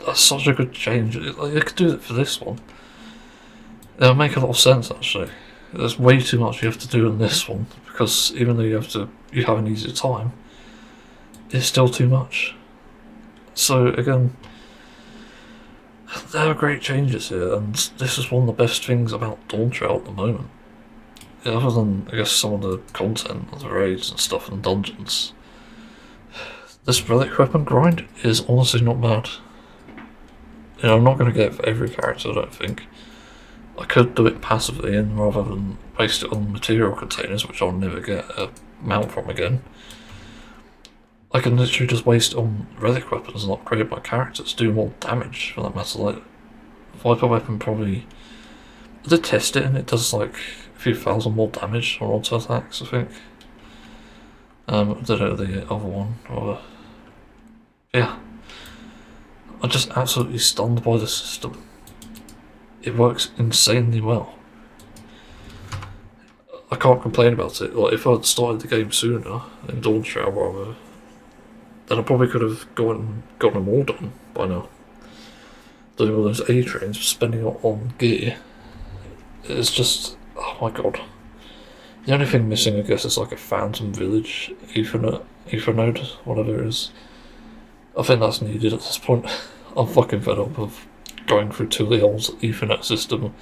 that's such a good change. Like, I could do it for this one. It'll make a lot of sense, actually. There's way too much you have to do in this one, because even though you have an easier time, it's still too much. So again, there are great changes here, and this is one of the best things about Dawntrail at the moment. Other than, I guess, some of the content of the raids and stuff and dungeons, this relic weapon grind is honestly not bad. I'm not going to get it for every character, I don't think. I could do it passively in rather than waste it on material containers, which I'll never get a mount from again. I can literally just waste it on relic weapons and upgrade my characters, do more damage for that matter. Like, Viper weapon probably, I did test it and it does like a few thousand more damage on auto attacks, I think. I don't know the other one, or yeah. I'm just absolutely stunned by the system. It works insanely well. I can't complain about it. Like, if I'd started the game sooner, in Dawntrail rather, then I probably could have gotten them all done by now. Doing all those A-trains, spending it on gear. It's just, oh my god. The only thing missing, I guess, is like a Phantom Village Ether node, whatever it is. I think that's needed at this point. I'm fucking fed up of going through Tulion's Ethernet system,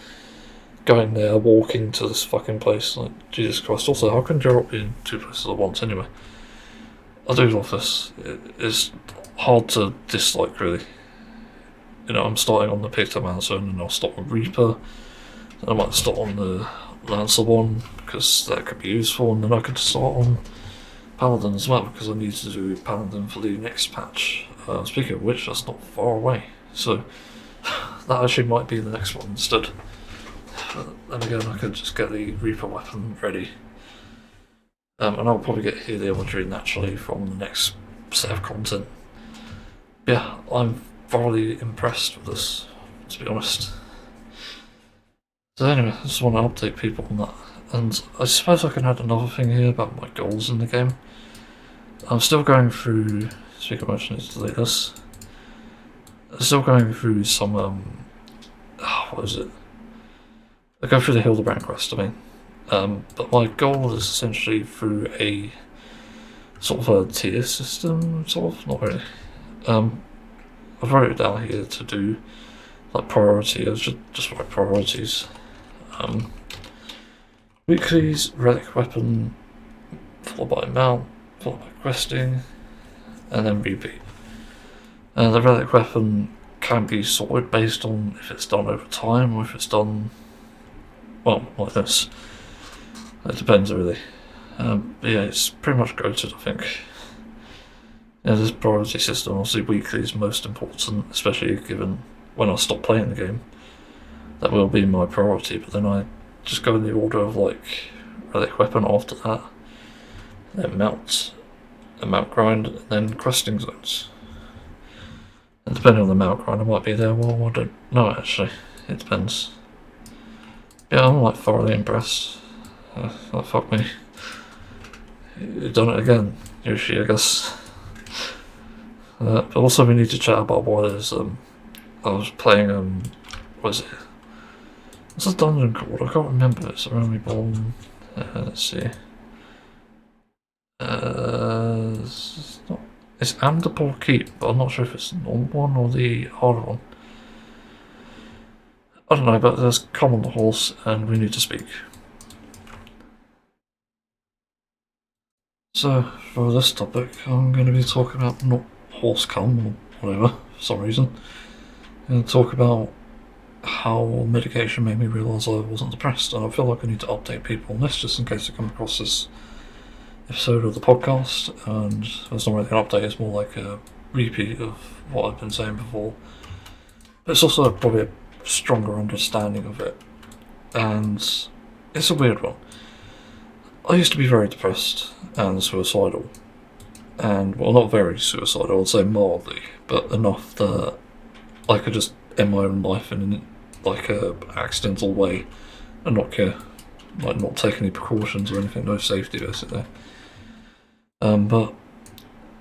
going there, walking to this fucking place. Like, Jesus Christ. Also, how can Geralt be in two places at once anyway? I do love this. It's hard to dislike, really. I'm starting on the Pictor Manson, and I'll start on Reaper, and I might start on the Lancer one, because that could be useful, and then I could start on Paladin as well, because I need to do Paladin for the next patch. Speaking of which, that's not far away, so that actually might be the next one instead. Then again, I could just get the Reaper weapon ready. And I'll probably get Heliometry naturally from the next set of content. Yeah, I'm thoroughly impressed with this, to be honest. So anyway, I just want to update people on that. And I suppose I can add another thing here about my goals in the game. I'm still going through, speaking of which, I need to delete this. I'm still going through some, what is it? I go through the Hildebrand quest, I mean. But my goal is essentially through a sort of a tier system, sort of, not really. I wrote it down here to do like priority, I just write priorities. Weeklies, relic weapon, followed by mount, followed by questing, and then repeat. The relic weapon can be sorted based on if it's done over time or if it's done, well, like this. It depends really. But yeah, it's pretty much goated, I think. Yeah, this priority system, obviously weekly is most important, especially given when I stop playing the game. That will be my priority, but then I just go in the order of like relic weapon after that, then mount, a mount grind, and then questing zones. And depending on the mount grind, I might be there. Well, I don't know actually. It depends. Yeah, I'm like thoroughly impressed. Oh, fuck me. You've done it again, Yoshi, I guess. But also we need to chat about what is, I was playing, what is it? What's the dungeon called? I can't remember. It's around me born. Let's see. It's Amdapor Keep, but I'm not sure if it's the normal one or the harder one. I don't know, but there's come on the horse and we need to speak. So, for this topic, I'm going to be talking about not horse cum or whatever, for some reason. I'm going to talk about how medication made me realise I wasn't depressed, and I feel like I need to update people on this just in case I come across this episode of the podcast, and it's not really an update, it's more like a repeat of what I've been saying before. But it's also probably a stronger understanding of it, and it's a weird one. I used to be very depressed and suicidal, and well, not very suicidal, I would say mildly, but enough that I could just end my own life in like a accidental way and not care, like not take any precautions or anything, no safety basically. But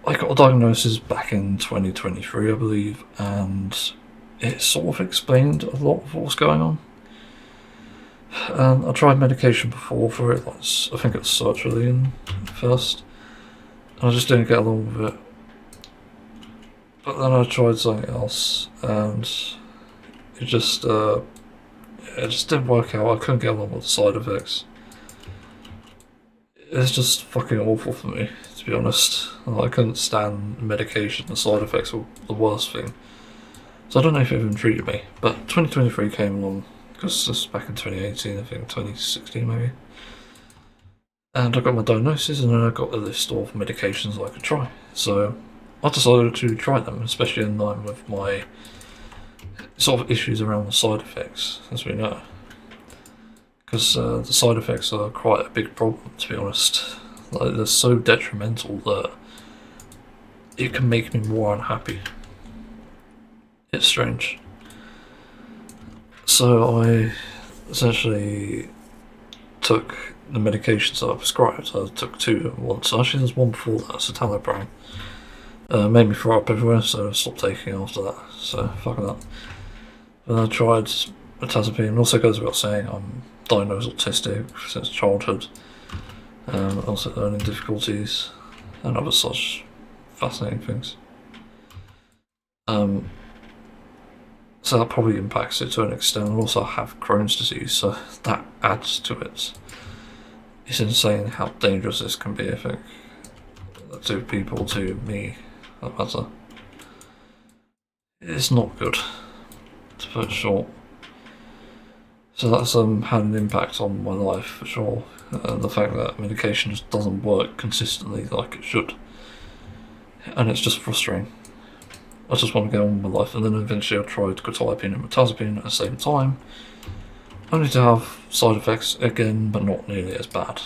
I got a diagnosis back in 2023, I believe, and it sort of explained a lot of what was going on. I tried medication before for it, I think it was sertraline first, and I just didn't get along with it. But then I tried something else, and it just didn't work out. I couldn't get along with the side effects. It's just fucking awful for me, to be honest. I couldn't stand medication. The side effects were the worst thing. So I don't know if it even treated me. But 2023 came along, because this was back in 2018, I think, 2016 maybe. And I got my diagnosis, and then I got a list of medications I could try. So I decided to try them, especially in line with my sort of issues around the side effects, as we know. Because the side effects are quite a big problem, to be honest. Like, they're so detrimental that it can make me more unhappy. It's strange. So I essentially took the medications that I prescribed. I took two at once. Actually, there's one before that, citalopram. Made me throw up everywhere, so I stopped taking it after that. So fuck that. Then I tried metazapine. Also goes without saying, I'm diagnosed autistic since childhood. Also learning difficulties and other such fascinating things. So that probably impacts it to an extent. I also have Crohn's disease, so that adds to it. It's insane how dangerous this can be, I think. To people, to me, that matter. It's not good, to put it short. So that's had an impact on my life, for sure. The fact that medication just doesn't work consistently like it should. And it's just frustrating. I just want to get on with my life, and then eventually I tried Taiream and metazapine at the same time, only to have side effects again, but not nearly as bad.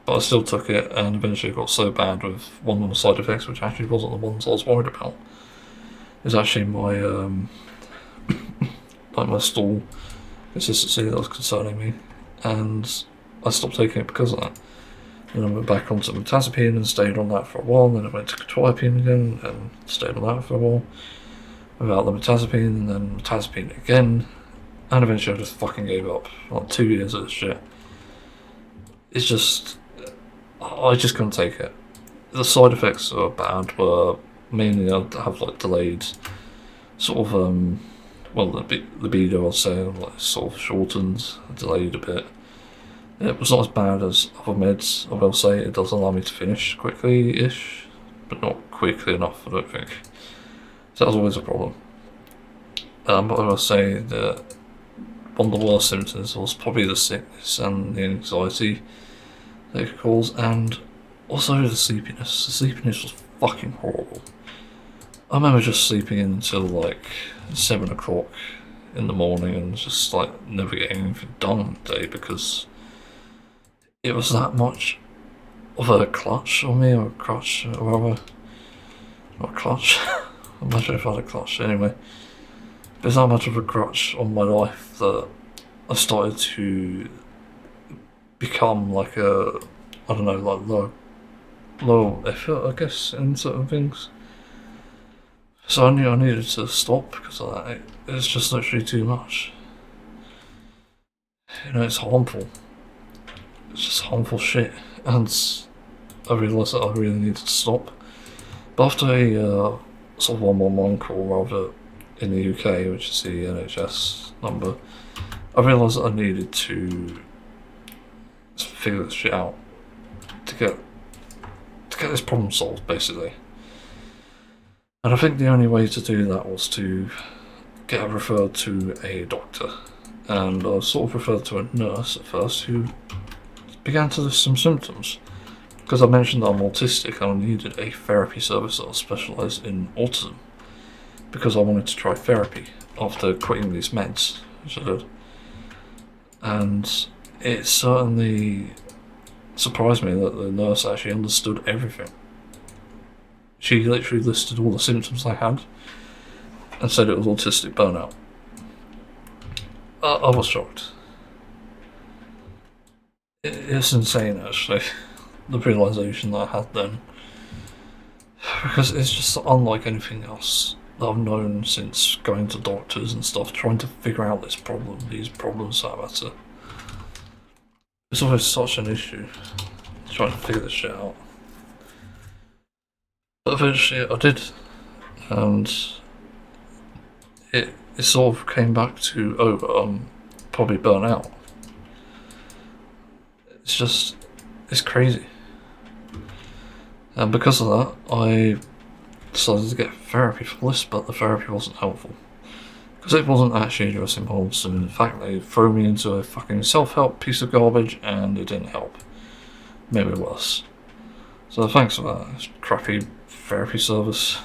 But I still took it, and eventually it got so bad with one of the side effects, which actually wasn't the ones I was worried about. It was actually my like my stool consistency that was concerning me, and I stopped taking it because of that. Then I went back onto metazapine and stayed on that for a while, and then I went to Taiream again and stayed on that for a while without the metazapine, and then metazapine again, and eventually I just fucking gave up. Like 2 years of this shit. It's just, I just couldn't take it. The side effects are bad, but mainly I have like delayed sort of well, the libido, I'll say, like sort of shortened, delayed a bit. It was not as bad as other meds, I will say. It does allow me to finish quickly-ish, but not quickly enough, I don't think. So that was always a problem. But I will say that one of the worst symptoms was probably the sickness and the anxiety that it could cause, and also the sleepiness. The sleepiness was fucking horrible. I remember just sleeping in until like 7 o'clock in the morning and just like never getting anything done on the day because it was that much of a clutch on me, or a crutch, or whatever. Not a clutch. I'm not sure if I had a clutch anyway. There's that much of a crutch on my life that I started to become like a, I don't know, like low effort, I guess, in certain things. So I knew I needed to stop because of that. It's just literally too much. You know, it's harmful. It's just harmful shit, and I realised that I really needed to stop. But after a sort of 111 call, rather, in the UK, which is the NHS number, I realised that I needed to figure this shit out to get this problem solved, basically. And I think the only way to do that was to get referred to a doctor. And I was sort of referred to a nurse at first who began to list some symptoms. Because I mentioned that I'm autistic and I needed a therapy service that was specialised in autism. Because I wanted to try therapy after quitting these meds, which I did. And it certainly surprised me that the nurse actually understood everything. she literally listed all the symptoms I had and said it was autistic burnout. I was shocked. It's insane, actually, the realisation that I had then. Because it's just unlike anything else that I've known since going to doctors and stuff, trying to figure out these problems that I've had to. It's always such an issue, trying to figure this shit out. But eventually I did, and it sort of came back to, I'm probably burnt out. It's crazy. And because of that, I decided to get therapy for this, but the therapy wasn't helpful. Because it wasn't actually addressing problems, and in fact they threw me into a fucking self-help piece of garbage, and it didn't help. Maybe worse. So thanks for that crappy therapy service.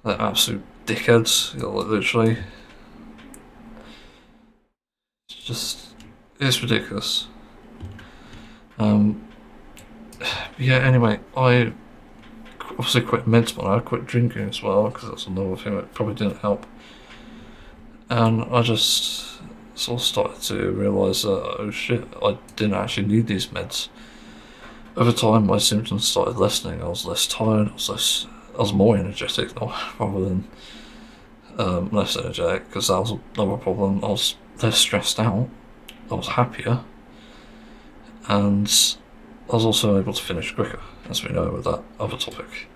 They're absolute dickheads, literally. It's ridiculous. Yeah, anyway, I obviously quit meds, but I quit drinking as well, because that's another thing that probably didn't help. And I just sort of started to realise that, oh shit, I didn't actually need these meds. Over time, my symptoms started lessening. I was less tired, I was more energetic now, rather than less energetic, because that was another problem. I was less stressed out, I was happier, and I was also able to finish quicker, as we know with that other topic.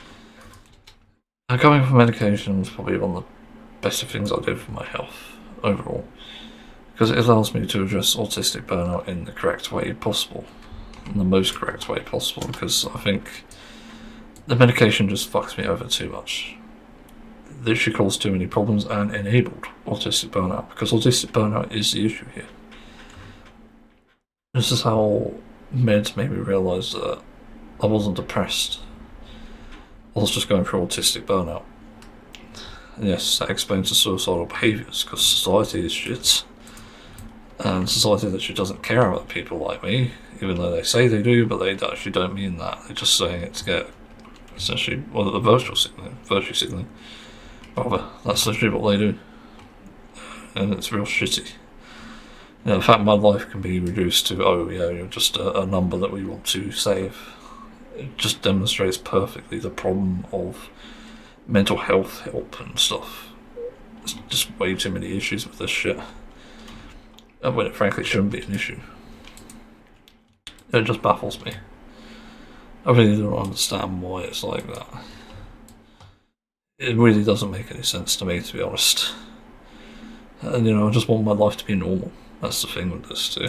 Now, going for medication was probably one of the best things I did for my health overall, because it allows me to address autistic burnout in the correct way possible, in the most correct way possible, because I think the medication just fucks me over too much. It literally caused too many problems and enabled autistic burnout, because autistic burnout is the issue here. This is how meds made me realise that I wasn't depressed. I was just going through autistic burnout. And yes, that explains the suicidal behaviours, because society is shit. And society actually doesn't care about people like me, even though they say they do, but they actually don't mean that. They're just saying it to get, essentially, the virtue signaling. Rather, that's literally what they do. And it's real shitty. In fact, my life can be reduced to, oh yeah, you're just a number that we want to save. It just demonstrates perfectly the problem of mental health help and stuff. There's just way too many issues with this shit. And when it frankly shouldn't be an issue. It just baffles me. I really don't understand why it's like that. It really doesn't make any sense to me, to be honest. And I just want my life to be normal. That's the thing with this too.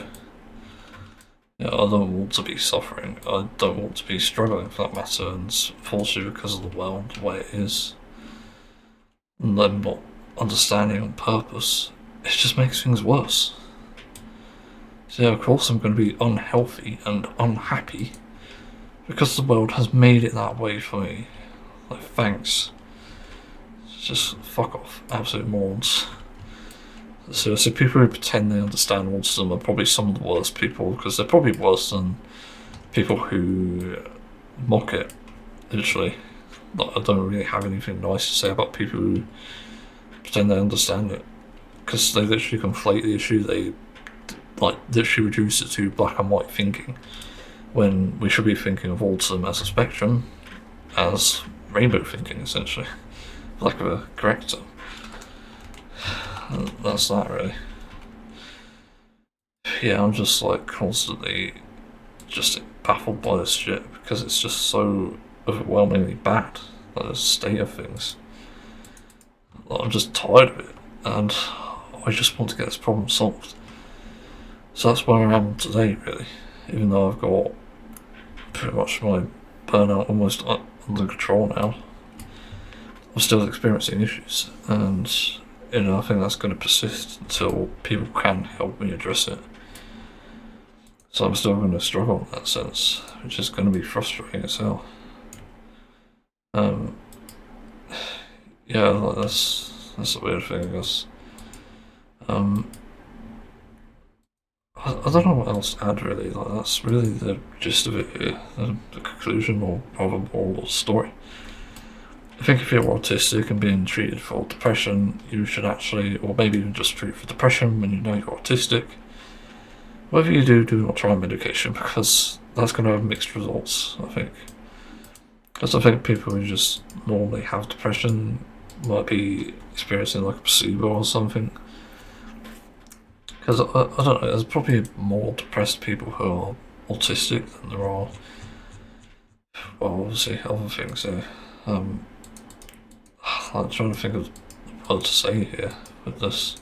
I don't want to be suffering. I don't want to be struggling for that matter, and unfortunately because of the world, the way it is, and them not understanding on purpose, it just makes things worse. So yeah, of course I'm going to be unhealthy and unhappy, because the world has made it that way for me. Like, thanks. Just fuck off, absolute morons. Seriously, people who pretend they understand autism are probably some of the worst people, because they're probably worse than people who mock it, literally. Like, I don't really have anything nice to say about people who pretend they understand it, because they literally conflate the issue. They literally reduce it to black and white thinking, when we should be thinking of autism as a spectrum, as rainbow thinking, essentially, for lack of a correct term. That's that, really. Yeah, I'm just constantly just baffled by this shit, because it's just so overwhelmingly bad, the state of things. I'm just tired of it, and I just want to get this problem solved. So that's where I am today, really. Even though I've got pretty much my burnout almost under control now, I'm still experiencing issues, and I think that's going to persist until people can help me address it. So I'm still going to struggle in that sense, which is going to be frustrating as hell. Yeah, that's a weird thing, I guess. I I don't know what else to add really. Like, that's really the gist of it here, the conclusion or rather moral of the story. I think if you're autistic and being treated for depression, you should actually, or maybe even just treat for depression when you know you're autistic. Whatever you do, do not try medication, because that's going to have mixed results, I think. Because I think people who just normally have depression might be experiencing like a placebo or something. Because I don't know, there's probably more depressed people who are autistic than there are, well, obviously other things here. I'm trying to think of what to say here with this.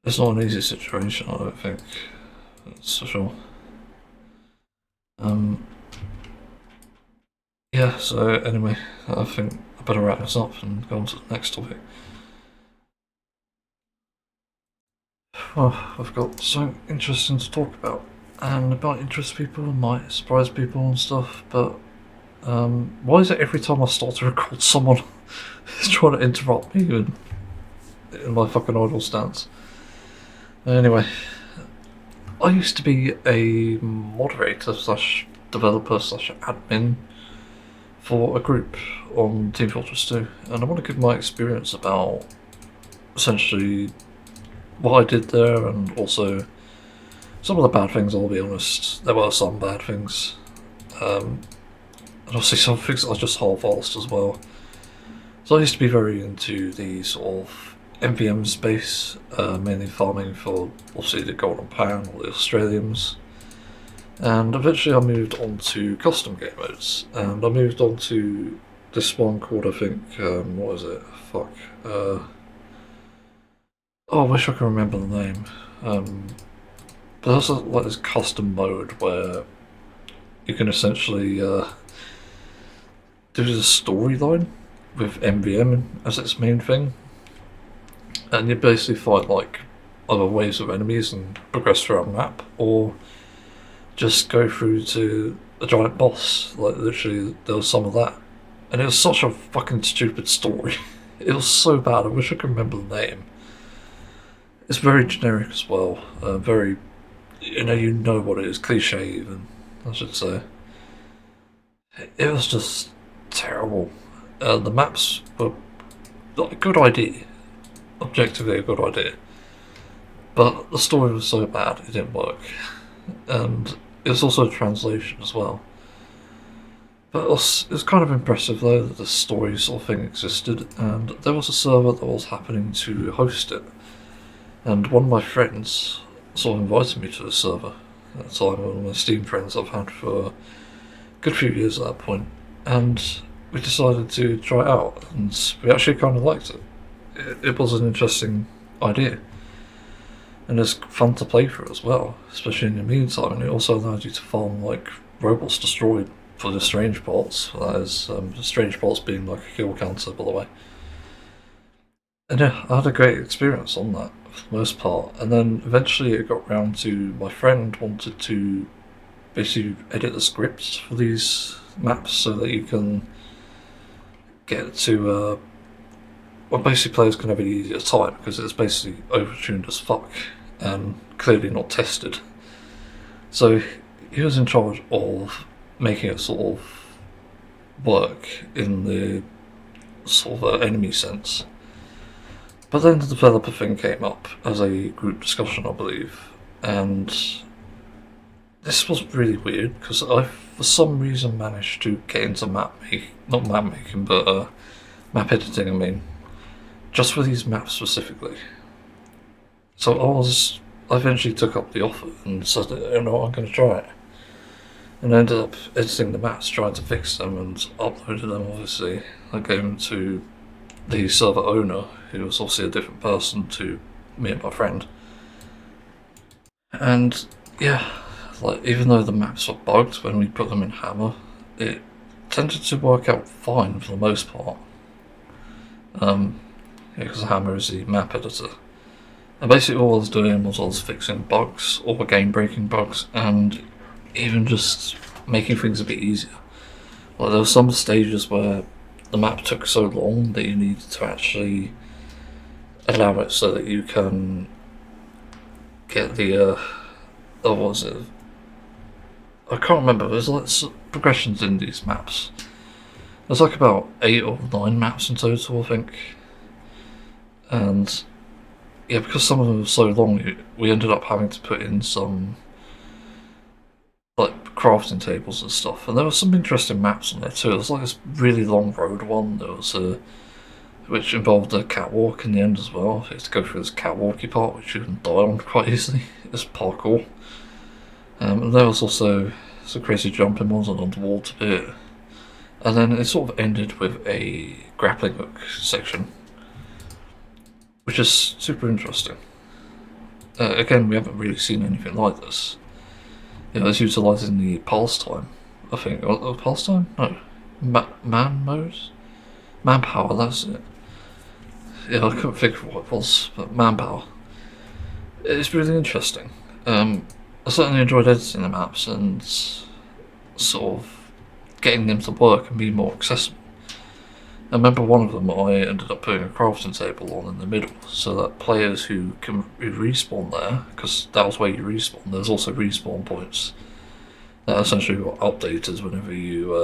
It's not an easy situation, I don't think. That's for sure. Yeah, so anyway, I think I better wrap this up and go on to the next topic. Well, I've got something interesting to talk about, and it might interest people, it might surprise people and stuff, but why is it every time I start to record someone is trying to interrupt me in my fucking idle stance? Anyway, I used to be a moderator slash developer slash admin for a group on Team Fortress 2, and I want to give my experience about essentially what I did there, and also some of the bad things. I'll be honest, there were some bad things, and obviously some things I just half-assed as well. So I used to be very into the sort of MVM space, mainly farming for obviously the Golden Pan or the Australians, and eventually I moved on to custom game modes, and I moved on to this one called, I think, what is it? Fuck. I wish I could remember the name. But there's like this custom mode where you can essentially do the storyline with MVM as its main thing, and you basically fight like other waves of enemies and progress through a map, or just go through to a giant boss. Like literally, there was some of that, and it was such a fucking stupid story. It was so bad. I wish I could remember the name. It's very generic as well. Very, you know what it is, cliche even, I should say. It was just terrible. The maps were like a good idea, objectively a good idea, but the story was so bad it didn't work, and it was also a translation as well. But it was kind of impressive though that the story sort of thing existed, and there was a server that was happening to host it. And one of my friends sort of invited me to the server at the time, one of my Steam friends I've had for a good few years at that point, and we decided to try it out, and we actually kind of liked it. It was an interesting idea, and it's fun to play through as well, especially in the meantime, and it also allows you to farm like robots destroyed for the strange parts, that is, the strange parts being like a kill counter, by the way. And yeah, I had a great experience on that for the most part, and then eventually it got round to my friend wanted to basically edit the scripts for these maps so that you can get to well, basically players can have an easier time, because it's basically overtuned as fuck and clearly not tested. So he was in charge of making it sort of work in the sort of enemy sense. But then the developer thing came up as a group discussion, I believe, and this was really weird because I, for some reason, managed to get into map editing, I mean, just for these maps specifically. So I eventually took up the offer and said, I'm going to try it. And I ended up editing the maps, trying to fix them, and uploaded them, obviously. I gave them to the server owner, who was obviously a different person to me and my friend. And yeah, like even though the maps were bugged when we put them in Hammer, it tended to work out fine for the most part. Because Hammer is the map editor. And basically all I was doing was I was fixing bugs, or game-breaking bugs, and even just making things a bit easier. Like there were some stages where the map took so long that you needed to actually allow it so that you can get the what was it? I can't remember. There's like progressions in these maps. There's like about 8 or 9 maps in total, I think. And yeah, because some of them were so long, we ended up having to put in some like crafting tables and stuff. And there were some interesting maps on there too. There was like this really long road one. There was which involved a catwalk in the end as well. You had to go through this catwalky part, which you can die on quite easily. It's parkour. And there was also some crazy jumping ones on the water bit. And then it sort of ended with a grappling hook section, which is super interesting. Again, we haven't really seen anything like this. You know, it's utilising the pastime, I think. Or pastime? No. Man mode? Manpower, that's it. Yeah, I couldn't think of what it was, but manpower. It's really interesting. I certainly enjoyed editing the maps and sort of getting them to work and be more accessible. I remember one of them I ended up putting a crafting table on in the middle so that players who respawn there, because that was where you respawn, there's also respawn points that essentially got updated whenever you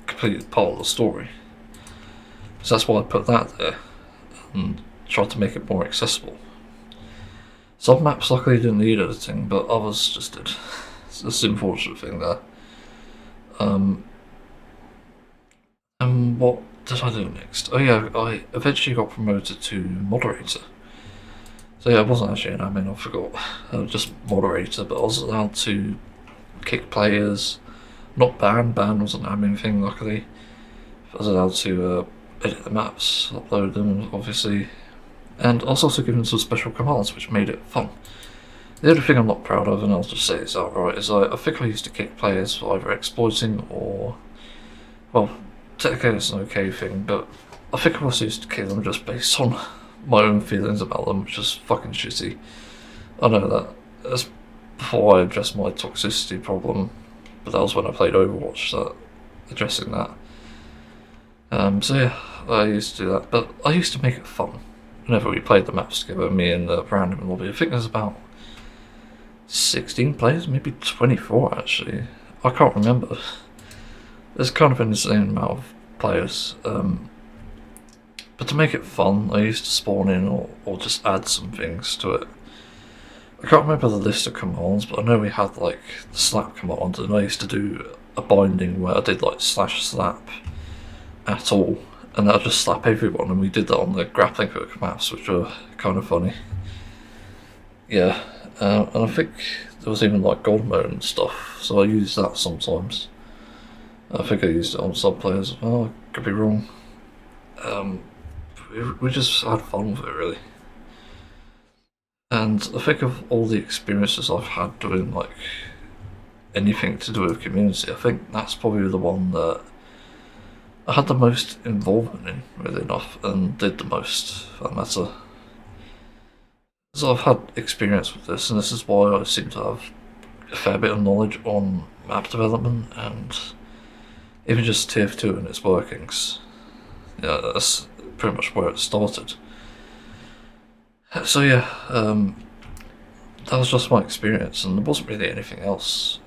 completed part of the story. So that's why I put that there and tried to make it more accessible. Some maps luckily didn't need editing, but others just did. It's an unfortunate thing there. And what did I do next? Oh yeah, I eventually got promoted to Moderator. So yeah, I wasn't actually an admin, I forgot. I was just Moderator, but I was allowed to kick players, not ban. Ban was an admin thing, luckily. I was allowed to edit the maps, upload them, obviously. And I was also given some special commands, which made it fun. The only thing I'm not proud of, and I'll just say this outright, is I think I used to kick players for either exploiting or, well, technically it's an okay thing, but I think I also used to kill them just based on my own feelings about them, which is fucking shitty. I know that. That's before I addressed my toxicity problem, but that was when I played Overwatch, so addressing that. So yeah, I used to do that, but I used to make it fun. Whenever we played the maps together, me and the random lobby, I think there's about 16 players, maybe 24 actually. I can't remember. There's kind of an insane amount of players. But to make it fun, I used to spawn in or just add some things to it. I can't remember the list of commands, but I know we had like the slap command, and I used to do a binding where I did like /slap at all, and I'd just slap everyone, and we did that on the grappling hook maps, which were kind of funny. Yeah, and I think there was even like gold mode and stuff, so I used that sometimes. I think I used it on some players as well, I could be wrong. We just had fun with it really. And I think of all the experiences I've had doing like anything to do with community, I think that's probably the one that I had the most involvement in, really enough, and did the most, for that matter. So I've had experience with this, and this is why I seem to have a fair bit of knowledge on map development and even just TF2 and its workings. Yeah, that's pretty much where it started. So yeah, that was just my experience, and there wasn't really anything else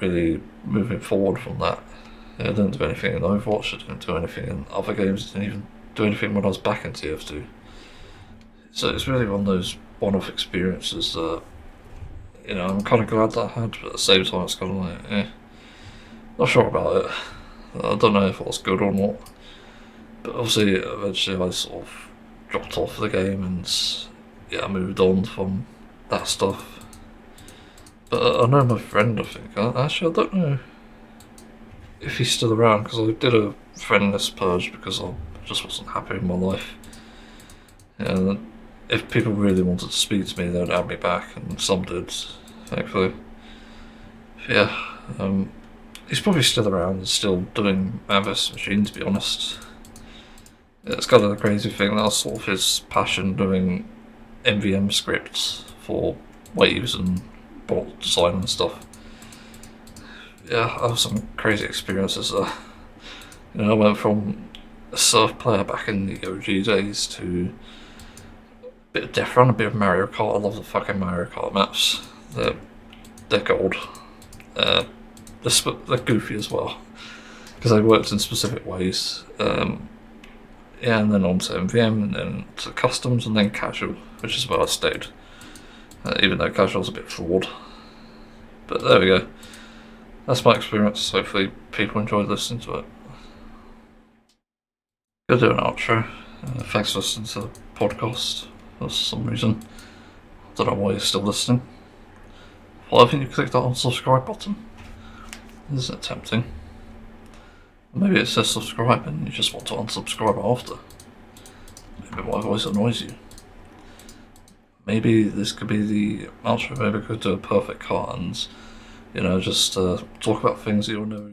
really moving forward from that. I didn't do anything in Overwatch, I didn't do anything in other games, I didn't even do anything when I was back in TF2. So it's really one of those one-off experiences that, you know, I'm kind of glad that I had, but at the same time it's kind of like, not sure about it. I don't know if it was good or not. But obviously, eventually I sort of dropped off the game and, yeah, I moved on from that stuff. But I know my friend, I think, actually I don't know if he's still around, because I did a friendless purge because I just wasn't happy in my life. And if people really wanted to speak to me, they'd add me back, and some did, thankfully. Yeah, he's probably still around and still doing Man vs Machine, to be honest. Yeah, it's kind of the crazy thing, that was sort of his passion, doing MVM scripts for waves and bot design and stuff. Yeah, I have some crazy experiences there. You know, I went from a surf player back in the OG days to bit of Death Run, a bit of Mario Kart. I love the fucking Mario Kart maps. They're gold. They're goofy as well because they worked in specific ways. Yeah, and then on to MVM, and then to customs, and then casual, which is where I stayed. Even though casual's a bit flawed. But there we go. That's my experience. Hopefully people enjoyed listening to it. Gonna do an outro. Thanks for listening to the podcast for some reason. Don't know why you're still listening. Why haven't you clicked that unsubscribe button? Isn't it tempting? Maybe it says subscribe and you just want to unsubscribe after. Maybe my voice annoys you. Maybe this could be the outro. Maybe I could do a perfect cut and, just talk about things that you'll never